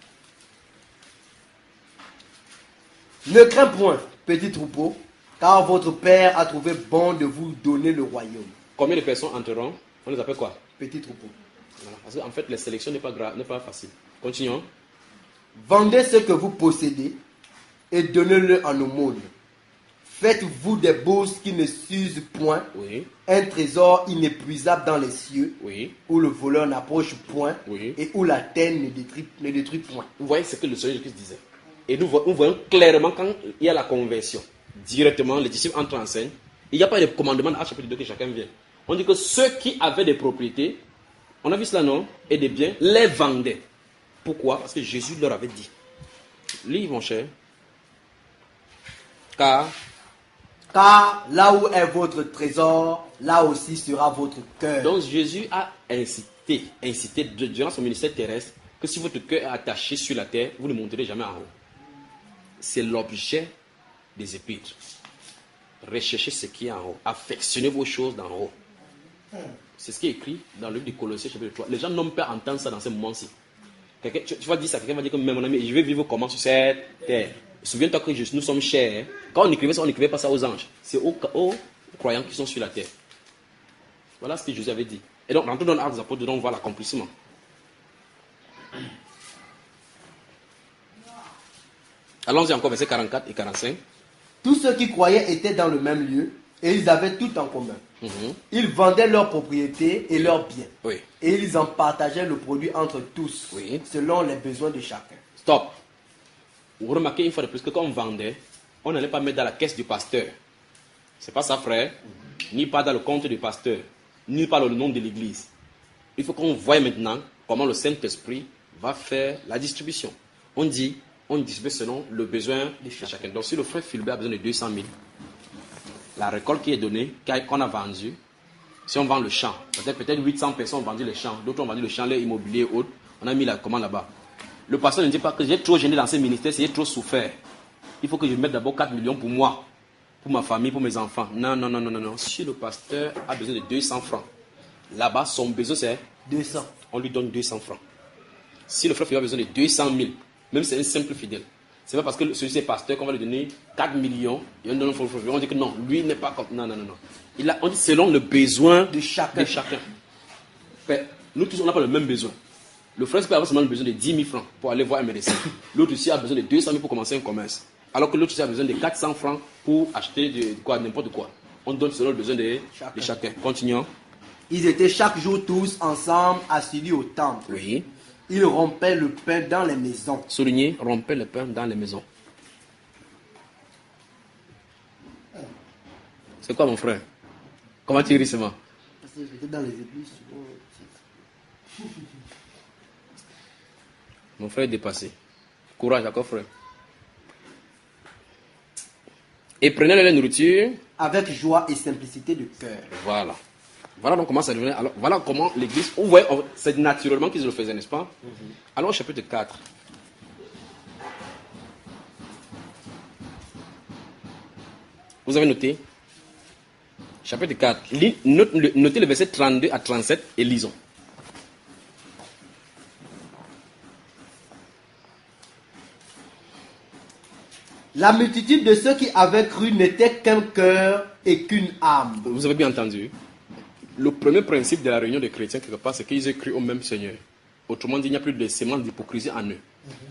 Ne crains point, petit troupeau, car votre Père a trouvé bon de vous donner le royaume. Combien de personnes entreront? On les appelle quoi? Petit troupeau. Voilà. Parce qu'en fait, la sélection n'est pas facile. Continuons. Vendez ce que vous possédez et donnez-le en aumône. Faites-vous des bourses qui ne s'usent point, Oui. un trésor inépuisable dans les cieux, Oui. où le voleur n'approche point Oui. et où la terre ne détruit point. Vous voyez ce que le Seigneur Jésus disait. Et nous voyons clairement quand il y a la conversion, directement, les disciples entrent en scène. Il n'y a pas de commandement dans Actes chapitre 2 que chacun vient. On dit que ceux qui avaient des propriétés, on a vu cela, non? Et des biens, les vendaient. Pourquoi? Parce que Jésus leur avait dit. Lis, mon cher. Car Là où est votre trésor, là aussi sera votre cœur. donc Jésus a incité durant son ministère terrestre que si votre cœur est attaché sur la terre, vous ne monterez jamais en haut. C'est l'objet des épîtres. Recherchez ce qui est en haut. Affectionnez vos choses d'en haut. C'est ce qui est écrit dans le livre de Colossiens chapitre 3. Les gens n'ont pas entendre ça dans ces moments-ci. Tu vas dire ça, quelqu'un va dire que, mais mon ami, je vais vivre comment sur cette terre? Souviens-toi que nous sommes chers. Quand on écrivait ça, on n'écrivait pas ça aux anges. C'est aux croyants qui sont sur la terre. Voilà ce que Jésus avait dit. Et donc, rentrons dans l'Acte des Apôtres, on voit l'accomplissement. Allons-y encore, versets 44 et 45. Tous ceux qui croyaient étaient dans le même lieu et ils avaient tout en commun. Mhm. Ils vendaient leurs propriétés et leurs biens. Oui. Et ils en partageaient le produit entre tous, Oui. selon les besoins de chacun. Stop. Vous remarquez une fois de plus que quand on vendait, on n'allait pas mettre dans la caisse du pasteur. C'est pas ça, frère. Ni pas dans le compte du pasteur, ni pas le nom de l'église. Il faut qu'on voie maintenant comment le Saint-Esprit va faire la distribution. On distribue selon le besoin de chacun. Donc si le frère Philbert a besoin de 200 000, la récolte qui est donnée, qu'on a vendue, si on vend le champ, peut-être 800 personnes ont vendu les champs, d'autres ont vendu le champ, les immobiliers et autres, on a mis la commande là-bas. Le pasteur ne dit pas que j'ai trop gêné dans ce ministère, j'ai trop souffert. Il faut que je mette d'abord 4 millions pour moi, pour ma famille, pour mes enfants. Non. Si le pasteur a besoin de 200 francs, là-bas, son besoin c'est 200. on lui donne 200 francs. Si le frère a besoin de 200 000, même si c'est un simple fidèle, c'est pas parce que celui-ci est pasteur qu'on va lui donner 4 millions et on dit que non, lui n'est pas comme. Non. On dit selon le besoin De chacun. Mais nous tous, on n'a pas le même besoin. Le frère peut avoir seulement besoin de 10 000 francs pour aller voir un médecin. L'autre aussi a besoin de 200 000 pour commencer un commerce. Alors que l'autre aussi a besoin de 400 francs pour acheter n'importe quoi. On donne selon le besoin de chacun. Continuons. Ils étaient chaque jour tous ensemble assidus au temple. Oui. Ils rompaient le pain dans les maisons. Souligner, rompez le pain dans les maisons. C'est quoi mon frère? Comment tu ris seulement? Parce que j'étais dans les églises. Mon frère est dépassé. Courage, d'accord, frère. Et prenez la nourriture. Avec joie et simplicité de cœur. Voilà. Voilà donc comment ça devenait. Alors, voilà comment l'église. Vous voyez, c'est naturellement qu'ils le faisaient, n'est-ce pas? Alors, au chapitre 4. Vous avez noté? Chapitre 4. Notez le verset 32 à 37 et lisons. La multitude de ceux qui avaient cru n'était qu'un cœur et qu'une âme. Vous avez bien entendu. Le premier principe de la réunion des chrétiens, quelque part, c'est qu'ils aient cru au même Seigneur. Autrement dit, il n'y a plus de sémence d'hypocrisie en eux.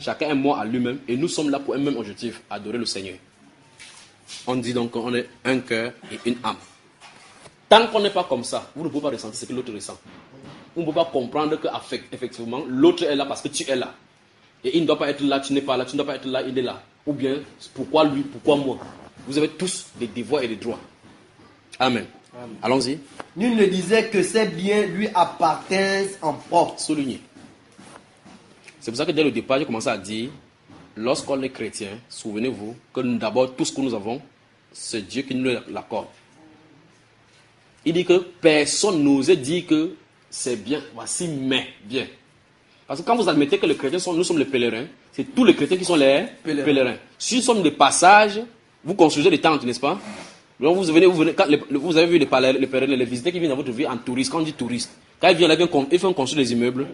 Chacun est mort à lui-même et nous sommes là pour un même objectif, adorer le Seigneur. On dit donc qu'on est un cœur et une âme. Tant qu'on n'est pas comme ça, vous ne pouvez pas ressentir ce que l'autre ressent. Vous ne pouvez pas comprendre qu'effectivement, l'autre est là parce que tu es là. Et il ne doit pas être là, tu n'es pas là, tu ne dois pas être là, il est là. Ou bien, pourquoi lui, pourquoi moi? Vous avez tous des devoirs et des droits. Amen. Allons-y. Nul ne disait que ces biens lui appartiennent en propre. Souligner. C'est pour ça que dès le départ, j'ai commencé à dire, lorsqu'on est chrétien, souvenez-vous que d'abord, tout ce que nous avons, c'est Dieu qui nous l'accorde. Il dit que personne n'osait dire que c'est bien, voici mes biens. Parce que quand vous admettez que les chrétiens nous sommes les pèlerins, c'est tous les chrétiens qui sont les pèlerins. Si nous sommes des passages, vous construisez des tentes, n'est-ce pas? Donc vous avez vu les pèlerins, les visiteurs qui viennent dans votre vie en touriste. Quand on dit touriste, quand ils viennent là, ils font construire des immeubles.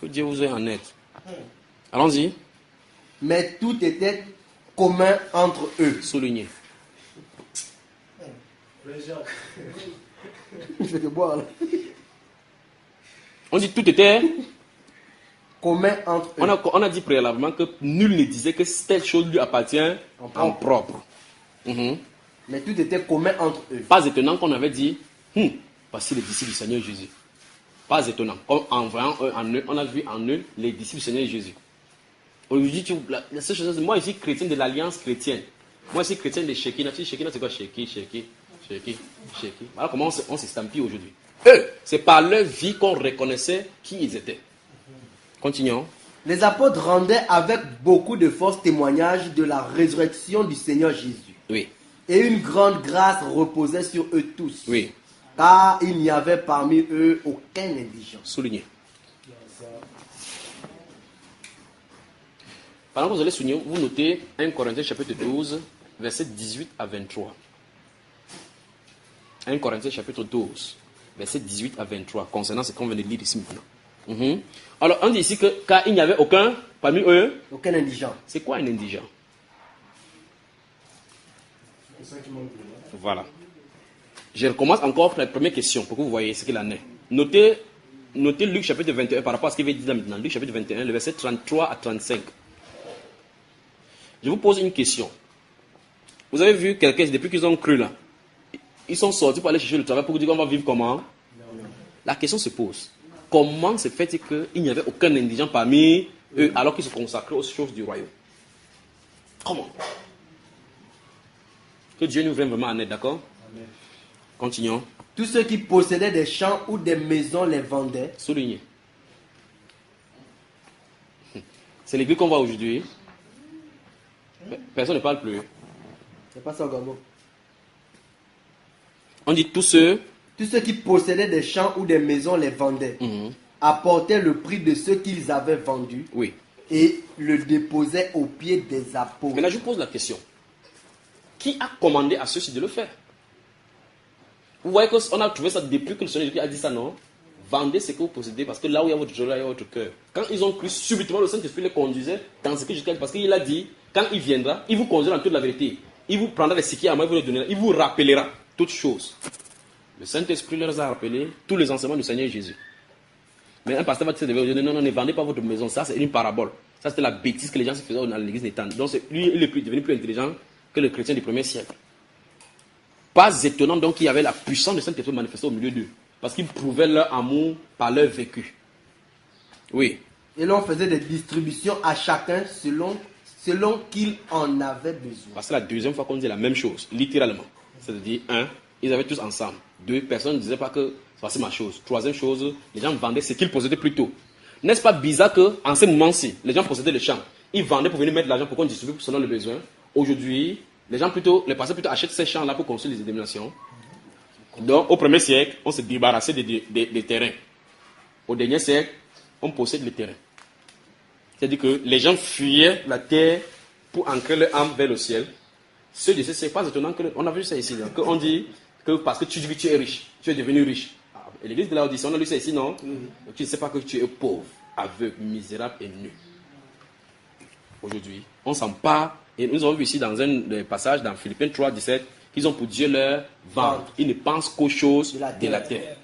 Que Dieu vous ait en aide. Allons-y. Mais tout était commun entre eux. Souligner. Je vais te boire là. On dit tout était Commun entre eux. on a dit préalablement que nul ne disait que telle chose lui appartient en propre. Mais tout était commun entre eux. Pas étonnant qu'on avait dit, voici les disciples du Seigneur Jésus. Pas étonnant. Comme en voyant en eux, on a vu en eux les disciples du Seigneur Jésus. Aujourd'hui, la seule chose, moi ici, chrétien de l'Alliance chrétienne. Moi ici, chrétien de Shekinah. Shekinah, c'est quoi Shekinah. Alors comment on s'estampille aujourd'hui? Eux, c'est par leur vie qu'on reconnaissait qui ils étaient. Continuons. Les apôtres rendaient avec beaucoup de force témoignage de la résurrection du Seigneur Jésus. Oui. Et une grande grâce reposait sur eux tous. Oui. Car il n'y avait parmi eux aucun indigent. Souligné. Pendant que vous allez souligner, vous notez 1 Corinthiens chapitre 12, versets 18 à 23. 1 Corinthiens chapitre 12, versets 18 à 23, concernant ce qu'on vient de lire ici maintenant. Alors, on dit ici que car il n'y avait aucun parmi eux. Aucun indigent. C'est quoi un indigent? Voilà. Je recommence encore la première question pour que vous voyez ce qu'il en est. Notez Luc chapitre 21 par rapport à ce qu'il va dire maintenant. Luc chapitre 21, le verset 33 à 35. Je vous pose une question. Vous avez vu quelqu'un, depuis qu'ils ont cru là, ils sont sortis pour aller chercher le travail pour dire qu'on va vivre comment? La question se pose. Comment se fait-il qu'il n'y avait aucun indigent parmi eux alors qu'ils se consacraient aux choses du royaume? Comment? Que Dieu nous vienne vraiment en aide, d'accord? Amen. Continuons. Tous ceux qui possédaient des champs ou des maisons les vendaient. Souligné. C'est l'église qu'on voit aujourd'hui. Personne ne parle plus. C'est pas ça au Gabon. On dit tous ceux qui possédaient des champs ou des maisons les vendaient. Apportaient le prix de ce qu'ils avaient vendu. Oui. Et le déposaient aux pieds des apôtres. Maintenant, je pose la question. Qui a commandé à ceux-ci de le faire? Vous voyez qu'on a trouvé ça depuis que le Seigneur Jésus a dit ça, non? Vendez ce que vous possédez, parce que là où il y a votre joie, il y a votre cœur. Quand ils ont cru, subitement, le Saint-Esprit les conduisait dans ce que Jésus a dit, parce qu'il a dit, quand il viendra, il vous conduira dans toute la vérité. Il vous prendra les séquilles à moi, il vous les donnera, il vous rappellera toutes choses. Le Saint-Esprit leur a rappelé tous les enseignements du Seigneur Jésus. Mais un pasteur va dire, non, ne vendez pas votre maison, ça c'est une parabole. Ça c'était la bêtise que les gens se faisaient dans l'église des temps. Donc lui, il est devenu plus intelligent que le chrétien du premier siècle. Pas étonnant donc qu'il y avait la puissance de Saint-Esprit manifestée au milieu d'eux. Parce qu'ils prouvaient leur amour par leur vécu. Oui. Et l'on faisait des distributions à chacun selon qu'il en avait besoin. Parce que la deuxième fois qu'on dit la même chose, littéralement. C'est-à-dire, ils avaient tous ensemble. 2, personne ne disait pas que c'est ma chose. Troisième chose, les gens vendaient ce qu'ils possédaient plus tôt. N'est-ce pas bizarre qu'en ce moment-ci, les gens possédaient les champs. Ils vendaient pour venir mettre l'argent pour qu'on distribue selon les besoins. Aujourd'hui, les pasteurs plutôt achètent ces champs-là pour construire les dénominations. Donc, au premier siècle, on se débarrassait des terrains. Au dernier siècle, on possède les terrains. C'est-à-dire que les gens fuyaient la terre pour ancrer leur âme vers le ciel. Ceux de ce siècle, pas étonnant qu'on a vu ça ici. On dit que parce que tu dis que tu es riche, tu es devenu riche. Et l'église de la Odyssée, on a lu ça ici, non? Tu ne sais pas que tu es pauvre, aveugle, misérable et nu. Aujourd'hui, on s'empare. Et nous avons vu ici dans un passage dans Philippiens 3, 17, qu'ils ont pour Dieu leur ventre. Ils ne pensent qu'aux choses de la terre.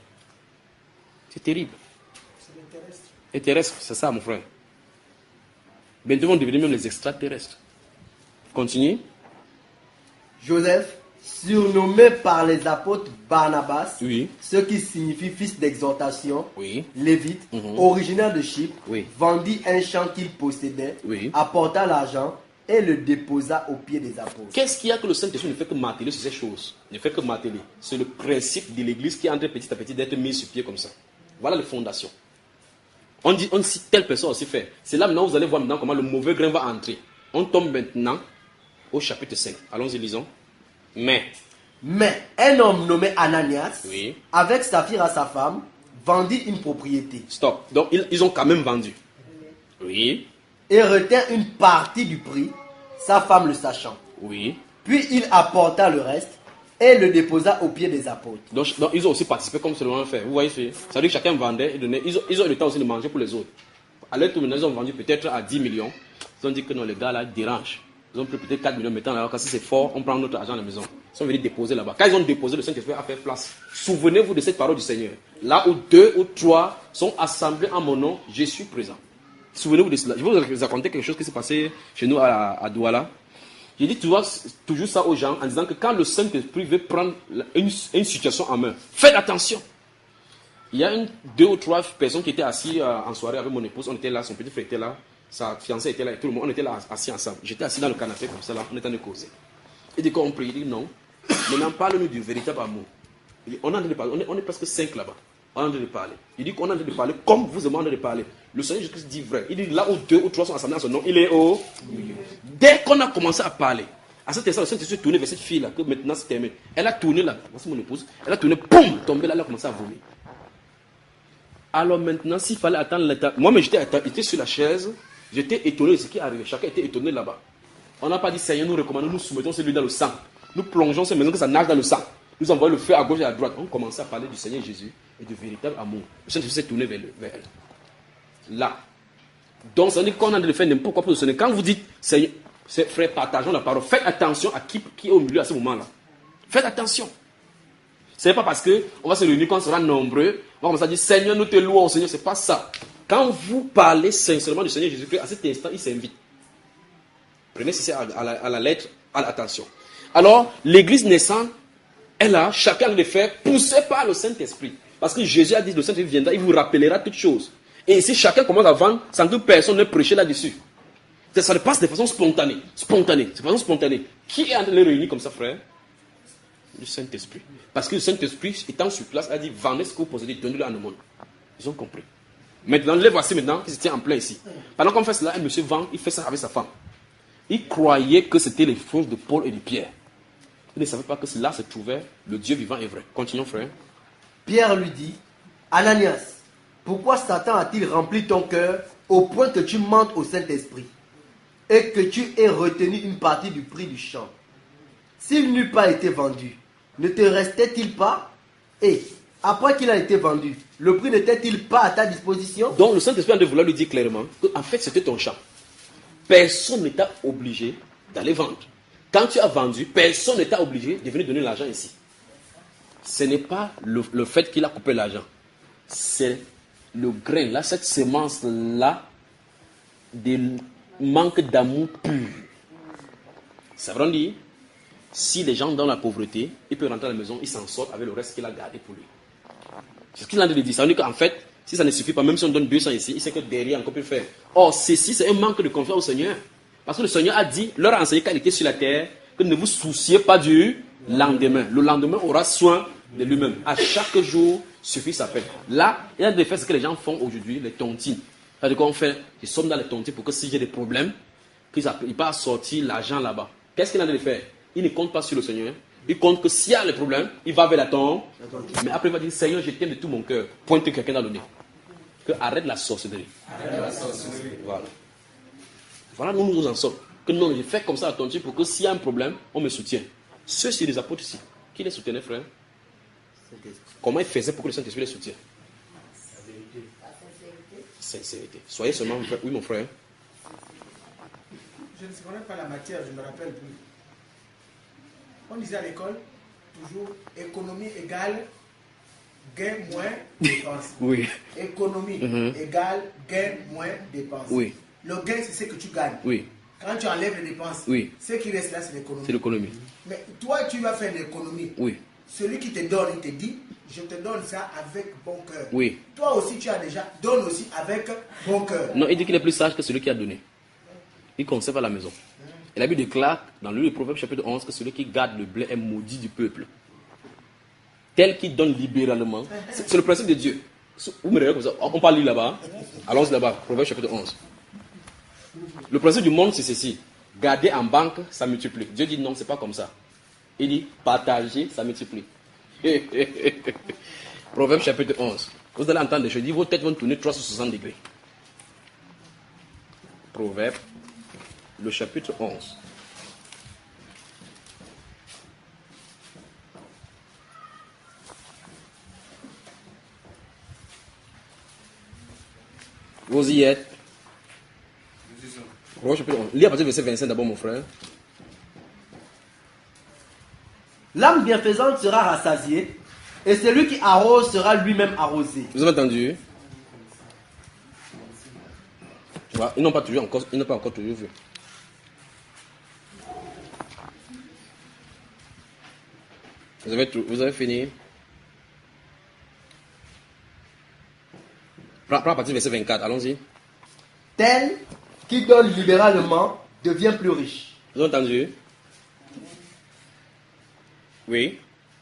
C'est terrible. Les terrestres, c'est ça, mon frère. Bientôt, ils vont devenir même les extraterrestres. Continue. Joseph, surnommé par les apôtres Barnabas, Oui. ce qui signifie fils d'exhortation, Oui. lévite, originaire de Chypre, Oui. vendit un champ qu'il possédait, Oui. apporta l'argent et le déposa aux pieds des apôtres. Qu'est-ce qu'il y a que le Saint-Esprit ne fait que marteler sur ces choses? Ne fait que marteler. C'est le principe de l'Église qui est en train petit à petit d'être mis sur pied comme ça. Voilà les fondations. On dit telle personne aussi fait. C'est là maintenant vous allez voir maintenant comment le mauvais grain va entrer. On tombe maintenant au chapitre 5. Allons-y, lisons. Mais un homme nommé Ananias, Oui. avec Saphira sa femme, vendit une propriété stop. Donc ils ont quand même vendu. Oui. et retint une partie du prix, sa femme le sachant. Oui. Puis il apporta le reste et le déposa aux pieds des apôtres. Donc ils ont aussi participé comme c'est le fait. Vous voyez, ça veut dire que chacun vendait et donnait. Ils ont eu le temps aussi de manger pour les autres. À l'heure où ils ont vendu peut-être à 10 millions. Ils ont dit que non, les gars là dérangent. Ils ont pris peut-être 4 millions maintenant. Alors, quand c'est fort, on prend notre argent à la maison. Ils sont venus déposer là-bas. Quand ils ont déposé, le Saint-Esprit a fait place. Souvenez-vous de cette parole du Seigneur. Là où 2 ou 3 sont assemblés en mon nom, je suis présent. Souvenez-vous de cela. Je vais vous raconter quelque chose qui s'est passé chez nous à Douala. Je dis toujours ça aux gens en disant que quand le Saint-Esprit veut prendre une situation en main, faites attention. Il y a 2 ou 3 personnes qui étaient assises en soirée avec mon épouse. On était là, son petit frère était là, sa fiancée était là, et tout le monde, on était là assis ensemble. J'étais assis dans le canapé comme ça, là, on était en train de causer. Et dès qu'on prie, il dit non. Maintenant, parle-nous du véritable amour. Il dit, on est en train de parler, on est presque 5 là-bas. On est en train de parler. Il dit qu'on est en train de parler comme vous et moi en train de parler. Le Seigneur Jésus-Christ dit vrai. Il dit là où 2 ou 3 sont assemblés en son nom, il est au milieu. Dès qu'on a commencé à parler, à cet instant, le Saint-Esprit est tourné vers cette fille-là, que maintenant c'est terminé. Elle a tourné là, voici mon épouse, elle a tourné, boum, tombé là, elle a commencé à vomir. Alors maintenant, s'il fallait attendre l'état. Moi, j'étais sur la chaise, j'étais étonné de ce qui arrivait. Chacun était étonné là-bas. On n'a pas dit, Seigneur, nous recommandons, nous soumettons celui dans le sang. Nous plongeons cette maison que ça nage dans le sang. Nous envoyons le feu à gauche et à droite. On commençait à parler du Seigneur Jésus et du véritable amour. Le Seigneur Jésus s'est tourné vers elle. Là. Donc, ça veut dire qu'on a de faire n'importe quoi pour le Seigneur. Quand vous dites, Seigneur, frère, partageons la parole, faites attention à qui est au milieu à ce moment-là. Faites attention. Ce n'est pas parce qu'on va se réunir quand on sera nombreux, on va commencer à dire Seigneur, nous te louons, Seigneur, ce n'est pas ça. Quand vous parlez sincèrement du Seigneur Jésus-Christ, à cet instant, il s'invite. Prenez ceci à la lettre, à l'attention. Alors, l'église naissante est là, chacun le fait, poussé par le Saint-Esprit. Parce que Jésus a dit, le Saint-Esprit viendra, il vous rappellera toutes choses. Et si chacun commence à vendre, sans que personne ne prêche là-dessus. Ça se passe de façon spontanée. Qui est en train de les réunir comme ça, frère? Le Saint-Esprit. Parce que le Saint-Esprit, étant sur place, a dit, vendez ce que vous possédez, donnez-le à nos mondes. Ils ont compris. Maintenant, les voici maintenant, qui se tient en plein ici. Pendant qu'on fait cela, un monsieur vend, il fait ça avec sa femme. Il croyait que c'était les choses de Paul et de Pierre. Il ne savait pas que là se trouvait le Dieu vivant et vrai. Continuons, frère. Pierre lui dit, Ananias, pourquoi Satan a-t-il rempli ton cœur au point que tu mentes au Saint-Esprit et que tu aies retenu une partie du prix du champ? S'il n'eût pas été vendu, ne te restait-il pas? Et après qu'il a été vendu, le prix n'était-il pas à ta disposition? Donc le Saint-Esprit a voulu lui dire clairement qu'en fait c'était ton champ. Personne n'est obligé d'aller vendre. Quand tu as vendu, personne n'est obligé de venir donner l'argent ici. Ce n'est pas le fait qu'il a coupé l'argent. C'est le grain, là, cette semence-là, de manque d'amour pur. Ça veut dire, si les gens dans la pauvreté, ils peuvent rentrer à la maison, ils s'en sortent avec le reste qu'il a gardé pour lui. C'est ce qu'il a dit. Ça veut dire qu'en fait, si ça ne suffit pas, même si on donne 200 ici, il sait que derrière, on peut faire. Or, ceci, c'est un manque de confiance au Seigneur. Parce que le Seigneur a dit, leur a enseigné quand il était sur la terre, que ne vous souciez pas du lendemain. Le lendemain aura soin de lui-même. À chaque jour suffit sa peine. Là, il y a des faits, ce que les gens font aujourd'hui, les tontines. C'est-à-dire qu'on fait, ils sommes dans les tontines pour que si j'ai des problèmes, qu'ils peuvent sortir l'argent là-bas. Qu'est-ce qu'il a de faire? Il ne compte pas sur le Seigneur. Il compte que s'il y a des problèmes, il va vers la tombe. Mais après, il va dire, Seigneur, je t'aime de tout mon cœur. Pointe quelqu'un dans le nez. Que arrête la sorcellerie. Voilà. Voilà, nous en sommes. Que non, je fais comme ça à ton Dieu pour que s'il y a un problème, on me soutient. Ceux-ci, les apôtres ici, qui les soutenaient, frère? Comment ils faisaient pour que le Saint-Esprit les soutienne? Sincérité. Soyez seulement vrai. Oui, mon frère. Je ne connais pas la matière, je ne me rappelle plus. On disait à l'école, toujours, économie égale gain moins dépenses. Oui. Économie égale gain moins dépenses. Oui. Le gain, c'est ce que tu gagnes. Oui. Quand tu enlèves les dépenses, oui. Ce qui reste là, c'est l'économie. C'est l'économie. Mais toi, tu vas faire l'économie. Oui. Celui qui te donne, il te dit, je te donne ça avec bon cœur. Oui. Toi aussi, tu as déjà, donne aussi avec bon cœur. Non, il dit qu'il est plus sage que celui qui a donné. Il conserve à la maison. Et la Bible déclare dans le livre de Proverbes chapitre 11 que celui qui garde le blé est maudit du peuple. Tel qui donne libéralement. C'est le principe de Dieu. Vous me regardez comme ça. On parle là-bas. Allons là-bas. Proverbes chapitre 11. Le principe du monde, c'est ceci. Garder en banque, ça multiplie. Dieu dit non, c'est pas comme ça. Il dit partager, ça multiplie. Proverbes chapitre 11. Vous allez entendre des choses. Il dit vos têtes vont tourner 360 degrés. Proverbes, le chapitre 11. Vous y êtes. Proverbes chapitre 11. Lis à partir du verset 25 d'abord, mon frère. L'âme bienfaisante sera rassasiée, et celui qui arrose sera lui-même arrosé. Vous avez entendu? Ils n'ont pas encore toujours vu. Vous avez fini? Prends à partir du verset 24, allons-y. Tel qui donne libéralement devient plus riche. Vous avez entendu? Oui.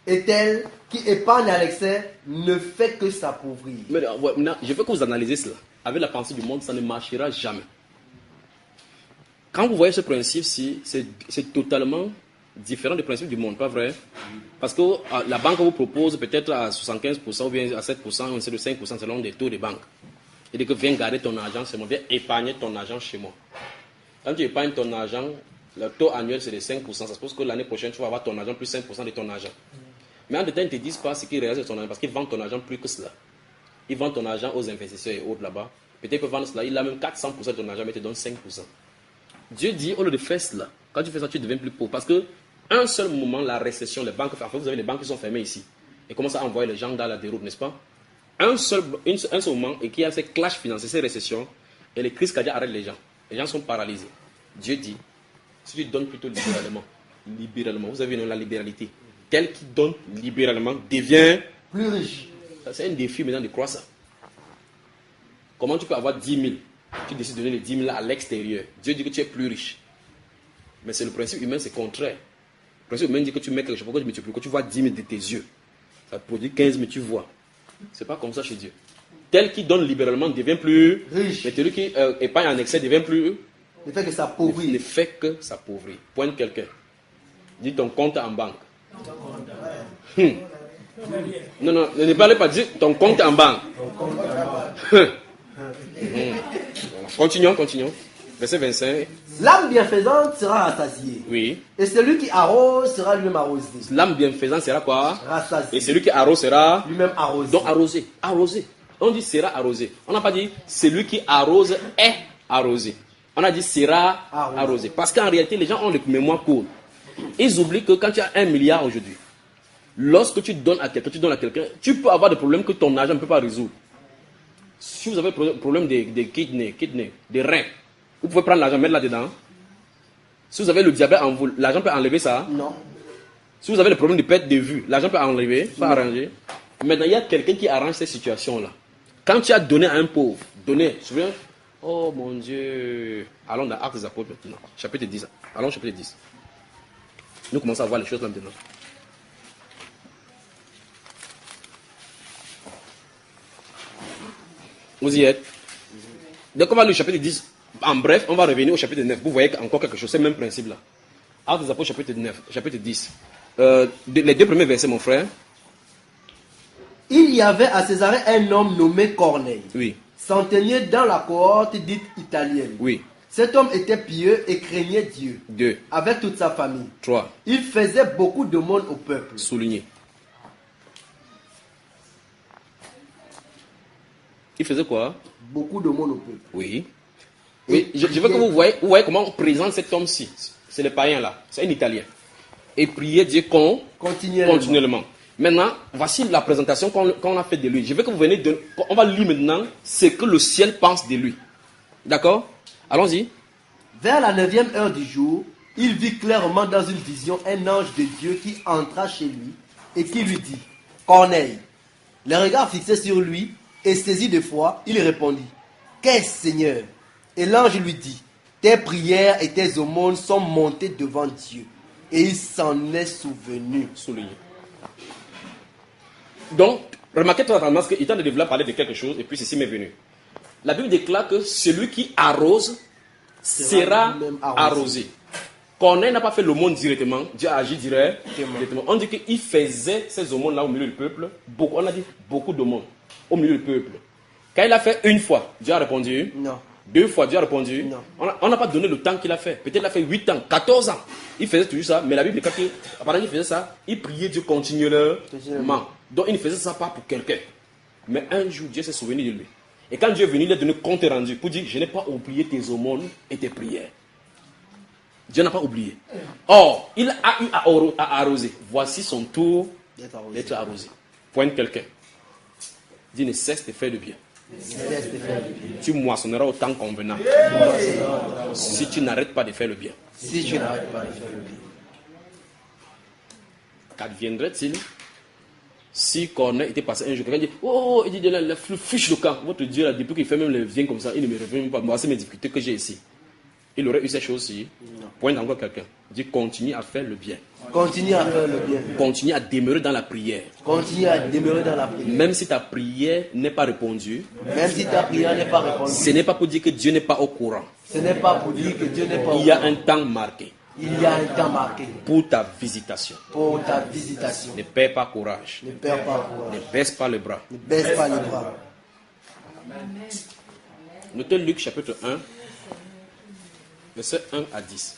Et tel qui épargne à l'excès ne fait que s'appauvrir. Mais maintenant, je veux que vous analysez cela. Avec la pensée du monde, ça ne marchera jamais. Quand vous voyez ce principe-ci, c'est totalement différent du principe du monde, pas vrai? Parce que la banque vous propose peut-être à 75% ou bien à 7%, on sait de 5% selon des taux de banque. Et dit que viens garder ton argent chez moi, viens épargner ton argent chez moi. Quand tu épargnes ton argent, le taux annuel c'est de 5%. Ça suppose que l'année prochaine tu vas avoir ton argent plus 5% de ton argent. Mais en détail, ils ne te disent pas ce qu'ils réalisent de ton argent parce qu'ils vendent ton argent plus que cela. Ils vendent ton argent aux investisseurs et autres là-bas. Peut-être qu'ils peuvent vendre cela, il a même 400% de ton argent, mais il te donne 5%. Dieu dit, au lieu de faire cela, quand tu fais ça, tu deviens plus pauvre. Parce que un seul moment, la récession, les banques, enfin, vous avez les banques qui sont fermées ici et commencent à envoyer les gens dans la déroute, n'est-ce pas? Un seul moment, et qu'il y a ces clashs financiers, ces récessions, et les crises cardiaques arrêtent les gens. Les gens sont paralysés. Dieu dit, si tu donnes plutôt libéralement, vous avez vu la libéralité, tel qui donne libéralement devient plus riche. C'est un défi maintenant de croire ça. Comment tu peux avoir 10 000? Tu décides de donner les 10 000 à l'extérieur. Dieu dit que tu es plus riche. Mais c'est le principe humain, c'est contraire. Le principe humain dit que tu mets quelque chose, pourquoi tu multiplies? Quand tu vois 10 000 de tes yeux, ça produit 15 000, tu vois. C'est pas comme ça chez Dieu. Tel qui donne libéralement devient plus riche. Mais celui qui épargne en excès devient plus. Ne fait que s'appauvrir. Ne fait que s'appauvrir. Pointe quelqu'un. Dis ton compte en banque. Non, ne parlez pas, dis ton compte en banque. Continuons. Verset 25. L'âme bienfaisante sera rassasiée. Oui. Et celui qui arrose sera lui-même arrosé. L'âme bienfaisante sera quoi? Rassasié. Et celui qui arrose sera lui-même arrosé. Donc arrosé. On dit sera arrosé. On n'a pas dit celui qui arrose est arrosé. On a dit sera arrosé. Parce qu'en réalité, les gens ont les mémoires courtes. Ils oublient que quand tu as 1 milliard aujourd'hui, lorsque tu donnes à quelqu'un, tu peux avoir des problèmes que ton argent ne peut pas résoudre. Si vous avez des problèmes de kidney, des reins, vous pouvez prendre l'argent, mettre là-dedans. Si vous avez le diabète en vous, l'argent peut enlever ça. Non. Si vous avez des problèmes de perte de vue, l'argent peut enlever, peut arranger. Maintenant, il y a quelqu'un qui arrange ces situations-là. Quand tu as donné à un pauvre, souviens, oh mon Dieu. Allons dans Actes des Apôtres maintenant, chapitre 10. Allons chapitre 10. Nous commençons à voir les choses là maintenant. Vous y êtes? Dès qu'on va lire le chapitre 10, en bref, on va revenir au chapitre 9. Vous voyez encore quelque chose, c'est le même principe là. Actes des Apôtres, chapitre 10. Les 2 premiers versets, mon frère. Il y avait à Césarée un homme nommé Corneille. Oui. Centenier dans la cohorte dite italienne. Oui. Cet homme était pieux et craignait Dieu. 2. Avec toute sa famille. 3. Il faisait beaucoup de monde au peuple. Souligné. Il faisait quoi? Beaucoup de monde au peuple. Oui. Oui, je veux que vous voyez comment on présente cet homme-ci. C'est le païen là. C'est un Italien. Et prier Dieu continuellement. Maintenant, voici la présentation qu'on a faite de lui. Je veux que vous veniez on va lire maintenant ce que le ciel pense de lui. D'accord? Allons-y. Vers la 9e heure du jour, il vit clairement dans une vision un ange de Dieu qui entra chez lui et qui lui dit: Corneille. Les regards fixés sur lui et saisi de foi, il répondit: Qu'est-ce, Seigneur? Et l'ange lui dit: Tes prières et tes aumônes sont montées devant Dieu. Et il s'en est souvenu. Souligné. Donc, remarquez très rapidement qu'il tente de vouloir parler de quelque chose et puis ceci m'est venu. La Bible déclare que celui qui arrose sera arrosé. Corneille n'a pas fait l'aumône directement, Dieu a agi directement. On dit qu'il faisait ces aumônes là au milieu du peuple, on a dit beaucoup d'aumônes au milieu du peuple. Quand il a fait une fois, Dieu a répondu. Non. 2 fois, Dieu a répondu. Non. On n'a pas donné le temps qu'il a fait. Peut-être qu'il a fait 8 ans, 14 ans. Il faisait toujours ça, mais la Bible dit que pendant qu'il faisait ça, il priait Dieu continuellement. Donc il ne faisait ça pas pour quelqu'un. Mais un jour, Dieu s'est souvenu de lui. Et quand Dieu est venu, il a donné compte rendu pour dire: je n'ai pas oublié tes aumônes et tes prières. Dieu n'a pas oublié. Or, il a eu à arroser. Voici son tour d'être arrosé. Pointe quelqu'un. Dis: ne cesse de faire le bien. Tu moissonneras au temps convenant. Si tu n'arrêtes pas de faire le bien. qu'adviendrait-il si Corneille était passé un jour, quelqu'un dit, oh, il dit, la fiche de camp, votre Dieu, là, depuis qu'il fait même le vient comme ça, il ne me revient même pas, moi, c'est mes difficultés que j'ai ici. Il aurait eu ces choses-ci. Pointe encore quelqu'un. Il dit, continue à faire le bien. Continue à faire le bien. Continue à demeurer dans la prière. Continue à demeurer dans la prière. Même si ta prière n'est pas répondue, Même si ta prière n'est pas répondue, ce n'est pas pour dire que Dieu n'est pas au courant. ce n'est pas pour dire que Dieu n'est pas au Il y a courant. un temps marqué Il y a un temps marqué pour ta visitation. pour ta visitation. Ne perds pas courage. Ne perds pas courage. Ne baisse pas les bras. Ne baisse pas les bras. Notez Luc chapitre 1, versets 1 à 10.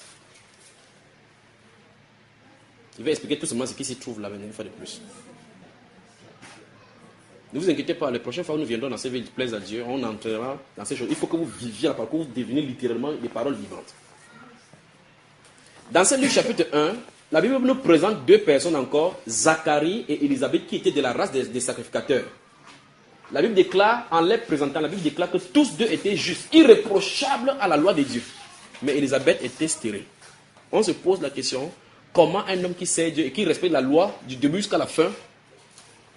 Il va expliquer tout simplement ce qui s'y trouve là maintenant, une fois de plus. Ne vous inquiétez pas, la prochaine fois où nous viendrons dans ces villes qui plaisent à Dieu, on entrera dans ces choses. Il faut que vous viviez la parole, que vous deveniez littéralement des paroles vivantes. Dans ce Luc chapitre 1, la Bible nous présente deux personnes encore, Zacharie et Élisabeth, qui étaient de la race des sacrificateurs. La Bible déclare, en les présentant, la Bible déclare que tous deux étaient justes, irréprochables à la loi de Dieu. Mais Élisabeth était stérile. On se pose la question, comment un homme qui sait Dieu et qui respecte la loi du début jusqu'à la fin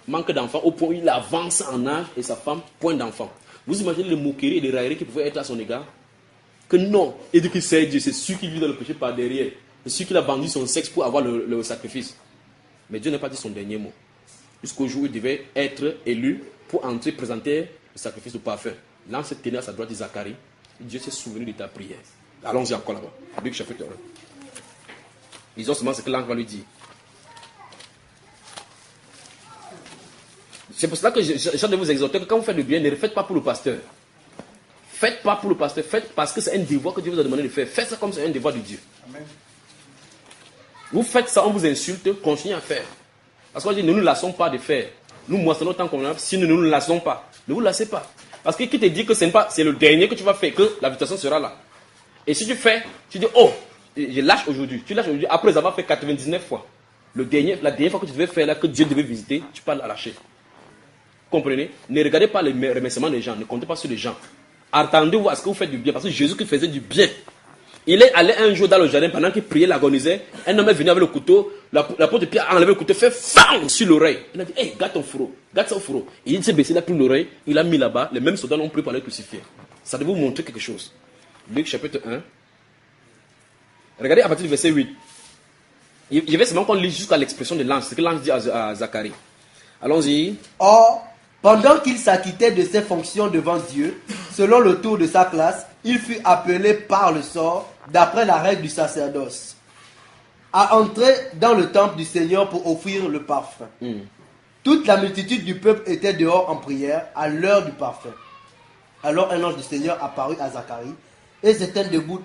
manque d'enfants au point où il avance en âge et sa femme point d'enfant. Vous imaginez les moqueries et les railleries qui pouvaient être à son égard? Que non, et dit qu'il sait Dieu, c'est celui qui vit dans le péché par derrière. C'est celui qui a vendu son sexe pour avoir le sacrifice. Mais Dieu n'a pas dit son dernier mot. Jusqu'au jour où il devait être élu pour entrer, présenter le sacrifice du parfum. L'ange s'est tenu à sa droite de Zacharie. Dieu s'est souvenu de ta prière. Allons-y encore là-bas. Luc chapitre 1. Disons seulement ce que l'ange va lui dire. C'est pour cela que j'ai de vous exhorter que quand vous faites le bien, ne le faites pas pour le pasteur. Faites pas pour le pasteur, faites parce que c'est un devoir que Dieu vous a demandé de faire. Faites ça comme c'est un devoir de Dieu. Amen. Vous faites ça, on vous insulte, continuez à faire. Parce qu'on dit, ne nous lassons pas de faire. Nous moissonnons tant qu'on a, si nous ne nous lassons pas. Ne vous lassez pas. Parce que qui te dit que c'est le dernier que tu vas faire, que l'invitation sera là. Et si tu fais, tu dis, oh, je lâche aujourd'hui. Tu lâches aujourd'hui après avoir fait 99 fois. La dernière fois que tu devais faire là, que Dieu devait visiter, tu peux la lâcher. Comprenez? Ne regardez pas les remerciements des gens, ne comptez pas sur les gens. Attendez-vous à ce que vous faites du bien, parce que Jésus qui faisait du bien. Il est allé un jour dans le jardin pendant qu'il priait, l'agonisait. Un homme est venu avec le couteau, l'apôtre Pierre a enlevé le couteau, fait FAM sur l'oreille. Il a dit, hey, garde ton fourreau, garde son fourreau. Et il s'est baissé, il a pris l'oreille, il l'a mis là-bas, les mêmes soldats l'ont pris pour le crucifier. Ça doit vous montrer quelque chose. Luc chapitre 1. Regardez à partir du verset 8. Je vais seulement qu'on lit jusqu'à l'expression de l'ange, ce que l'ange dit à Zacharie. Allons-y. Or, pendant qu'il s'acquittait de ses fonctions devant Dieu, selon le tour de sa classe, il fut appelé par le sort, d'après la règle du sacerdoce, à entrer dans le temple du Seigneur pour offrir le parfum. Toute la multitude du peuple était dehors en prière à l'heure du parfum. Alors un ange du Seigneur apparut à Zacharie et s'était debout.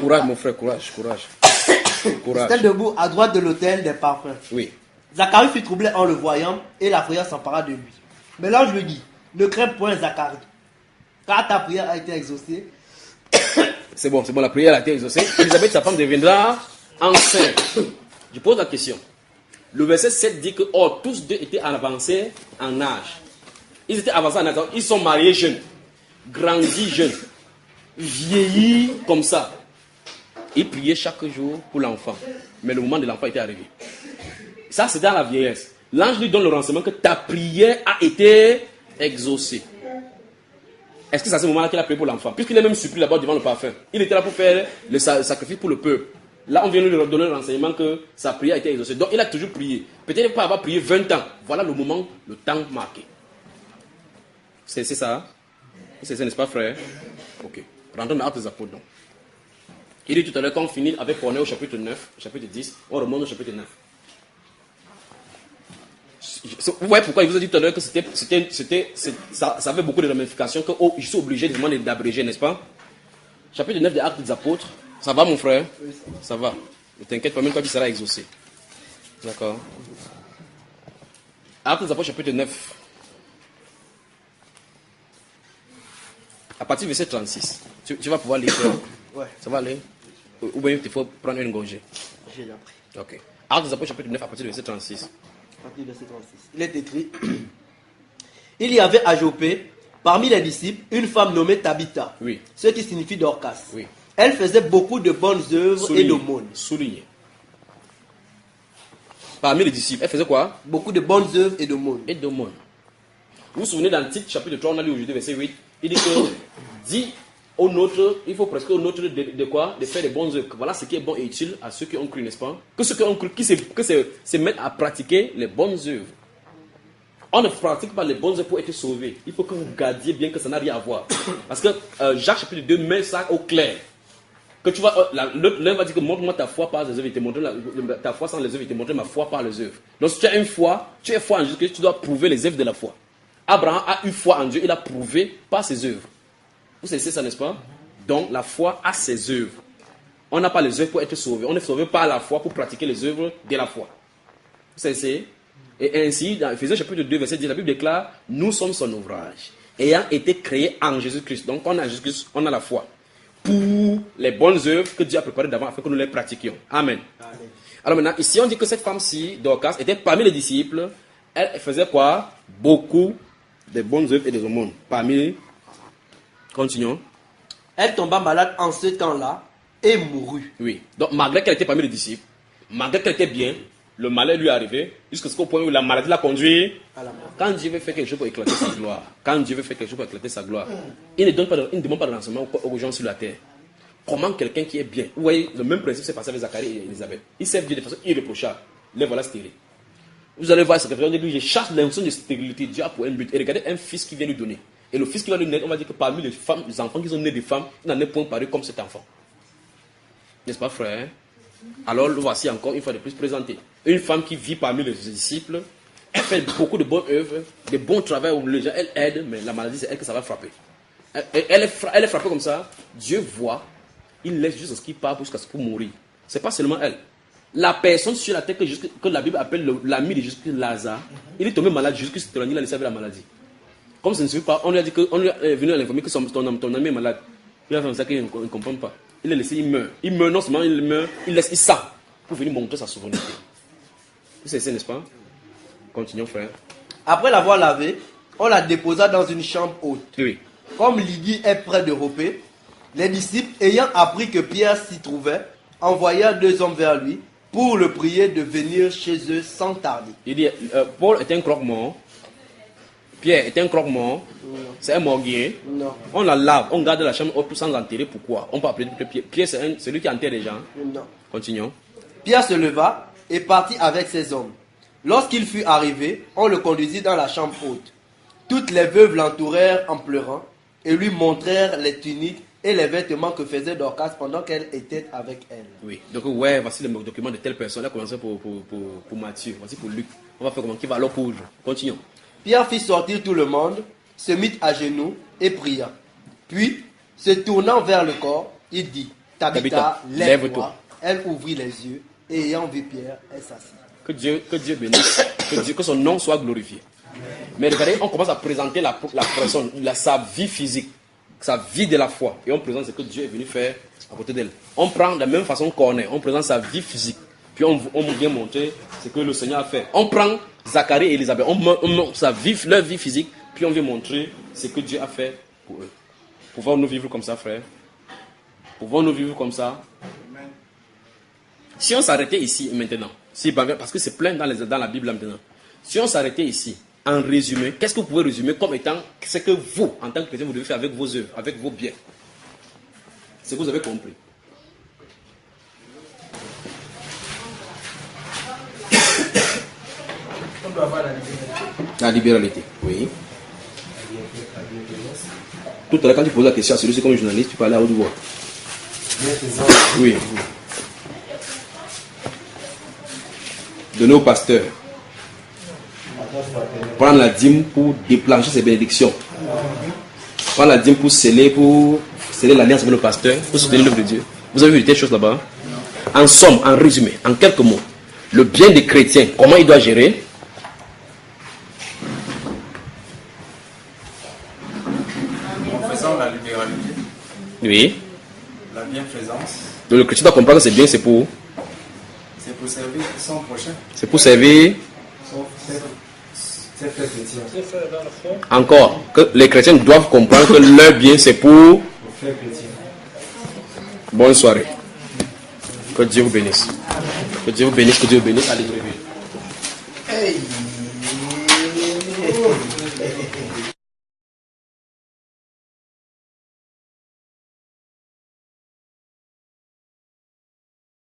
Courage mon frère, courage. S'était debout à droite de l'autel des parfums. Oui. Zacharie fut troublé en le voyant et la prière s'empara de lui. Mais l'ange lui dit, ne crains point Zacharie, car ta prière a été exaucée. C'est bon, la prière a été exaucée. Élisabeth, sa femme, deviendra enceinte. Je pose la question. Le verset 7 dit que, oh, tous deux étaient avancés en âge. Ils étaient avancés en âge. Ils sont mariés jeunes, grandis jeunes, vieillis comme ça. Ils priaient chaque jour pour l'enfant. Mais le moment de l'enfant était arrivé. Ça, c'est dans la vieillesse. L'ange lui donne le renseignement que ta prière a été exaucée. Est-ce que c'est à ce moment-là qu'il a prié pour l'enfant? Puisqu'il est même supplié là-bas devant le parfum. Il était là pour faire le sacrifice pour le peuple. Là, on vient lui donner le renseignement que sa prière a été exaucée. Donc, il a toujours prié. Peut-être pas avoir prié 20 ans. Voilà le moment, le temps marqué. C'est ça? C'est ça, n'est-ce pas, frère? Ok. Rentrons dans Actes des Apôtres, donc. Il dit tout à l'heure qu'on finit avec Corneille au chapitre 9, chapitre 10. On remonte au chapitre 9. Vous voyez pourquoi il vous a dit tout à l'heure que ça avait beaucoup de ramifications, que je suis obligé de demander d'abréger, n'est-ce pas? Chapitre 9 des Actes des Apôtres. Ça va, mon frère? Ça va. Ne t'inquiète pas, même quand tu seras exaucé. D'accord. Actes des Apôtres, chapitre 9. À partir du verset 36. Tu vas pouvoir lire. Ouais. Ça va aller? Ou bien il faut prendre une gorgée. J'ai déjà pris. Ok. Actes des Apôtres, chapitre 9, à partir du verset 36. Il est écrit, il y avait à Jopé, parmi les disciples, une femme nommée Tabitha, Oui. ce qui signifie Dorcas. Oui. Elle faisait beaucoup de bonnes œuvres et d'aumônes. Souligné. parmi les disciples, elle faisait quoi? Beaucoup de bonnes œuvres et d'aumônes. Et d'aumônes. Vous vous souvenez dans le titre chapitre 3, on a lu aujourd'hui verset 8, il dit que dit au nôtre, il faut presque au nôtre de quoi? De faire des bonnes œuvres. Voilà ce qui est bon et utile à ceux qui ont cru, n'est-ce pas? Que ceux qui ont cru, se mettent à pratiquer les bonnes œuvres. On ne pratique pas les bonnes œuvres pour être sauvé. Il faut que vous gardiez bien que ça n'a rien à voir. Parce que Jacques chapitre 2 met ça au clair. Que tu vas, l'un va dire que montre-moi ta foi par les œuvres, il te montre ta foi sans les œuvres, il te montre ma foi par les œuvres. Donc si tu as une foi, tu es foi en Jésus-Christ, tu dois prouver les œuvres de la foi. Abraham a eu foi en Dieu, il a prouvé par ses œuvres. Vous savez ça, n'est-ce pas? Donc la foi a ses œuvres. On n'a pas les œuvres pour être sauvé. On est sauvé par la foi pour pratiquer les œuvres de la foi. Vous savez? Et ainsi, dans Ephésiens chapitre 2, verset 10, la Bible déclare, nous sommes son ouvrage, ayant été créés en Jésus-Christ. Donc on a Jésus-Christ, on a la foi. Pour les bonnes œuvres que Dieu a préparées d'avant afin que nous les pratiquions. Amen. Amen. Alors maintenant, ici on dit que cette femme-ci, Dorcas, était parmi les disciples. Elle faisait quoi? Beaucoup de bonnes œuvres et des aumônes. Parmi, continuons. Elle tomba malade en ce temps-là et mourut. Oui. Donc malgré qu'elle était parmi les disciples, malgré qu'elle était bien, le malheur lui est arrivé jusqu'au point où la maladie l'a conduit à la mort. Quand Dieu veut faire quelque chose pour éclater sa gloire, il ne demande pas de renseignement aux gens sur la terre. Comment quelqu'un qui est bien, vous voyez, le même principe s'est passé avec Zacharie et Élisabeth. Ils servent Dieu de façon irréprochable. Les voilà stériles. Vous allez voir, secrétaire, je cherche l'onction de stérilité. Dieu a pour un but. Et regardez un fils qui vient lui donner. Et le fils qui va lui naître, on va dire que parmi les femmes, les enfants qui sont nés des femmes, il n'en est point paru comme cet enfant. N'est-ce pas, frère? Alors, le voici encore une fois de plus présenté. Une femme qui vit parmi les disciples, elle fait beaucoup de bonnes œuvres, de bons travaux où les gens, elle aide, mais la maladie, c'est elle que ça va frapper. Elle est frappée comme ça. Dieu voit, il laisse juste ce qui part jusqu'à ce qu'il mourir. Ce n'est pas seulement elle. La personne sur la terre que la Bible appelle l'ami de Jésus-Christ, Lazare, il est tombé malade, Jésus-Christ il a laissé avec la maladie. Comme ça ne suffit pas, on lui a dit qu'on lui est venu à l'informer que ton ami est malade. Il a fait ça qu'il ne comprend pas. Il l'a laissé, il meurt. Il meurt, non seulement il meurt, il sent pour venir montrer sa souveraineté. Vous savez, n'est-ce pas? Continuons, frère. Après l'avoir lavé, on la déposa dans une chambre haute. Oui. Comme Lydie est près de Jopé, les disciples, ayant appris que Pierre s'y trouvait, envoyèrent 2 hommes vers lui pour le prier de venir chez eux sans tarder. Il dit, Paul est un croque-mort. Pierre est un croque-mort. C'est un morguier. Non. On la lave, on garde la chambre haute sans enterrer. Pourquoi? On peut appeler Pierre. Pierre, c'est celui qui enterre les gens. Non. Continuons. Pierre se leva et partit avec ses hommes. Lorsqu'il fut arrivé, on le conduisit dans la chambre haute. Toutes les veuves l'entourèrent en pleurant et lui montrèrent les tuniques et les vêtements que faisait Dorcas pendant qu'elle était avec elle. Oui, donc ouais, voici le document de telle personne. Là, commencé pour Matthieu, voici pour Luc. On va faire comment? Qui va alors pour continuons. Pierre fit sortir tout le monde, se mit à genoux et pria. Puis, se tournant vers le corps, il dit, Tabitha, lève-toi. Elle ouvrit les yeux et ayant vu Pierre, elle s'assit. Que Dieu bénisse, que son nom soit glorifié. Mais regardez, on commence à présenter la personne, sa vie physique, sa vie de la foi. Et on présente ce que Dieu est venu faire à côté d'elle. On prend de la même façon qu'on est, on présente sa vie physique. Puis on vient montrer ce que le Seigneur a fait. On prend Zacharie et Élisabeth, on montre leur vie physique, puis on vient montrer ce que Dieu a fait pour eux. Pouvons-nous vivre comme ça, frère? Pouvons-nous vivre comme ça? Si on s'arrêtait ici maintenant, parce que c'est plein dans la Bible maintenant. Si on s'arrêtait ici, en résumé, qu'est-ce que vous pouvez résumer comme étant ce que vous, en tant que chrétien, vous devez faire avec vos œuvres, avec vos biens? C'est ce que vous avez compris. On doit avoir la libéralité. La libéralité, oui. Tout à l'heure, quand tu poses la question à celui-ci comme journaliste, tu parlais à haute voix. Oui. Donner au pasteur. Prendre la dîme pour déclencher ses bénédictions. Prendre la dîme pour sceller l'alliance avec le pasteur, pour soutenir l'œuvre de Dieu. Vous avez vu des choses là-bas? En somme, en résumé, en quelques mots, le bien des chrétiens, comment il doit gérer? En faisant la libéralité. Oui. La bienfaisance. Donc le chrétien doit comprendre que c'est bien, c'est pour servir son prochain. C'est pour servir. Encore, que les chrétiens doivent comprendre que leur bien c'est pour. Bonne soirée. Que Dieu vous bénisse. Que Dieu vous bénisse, que Dieu vous bénisse. Allez, Hey.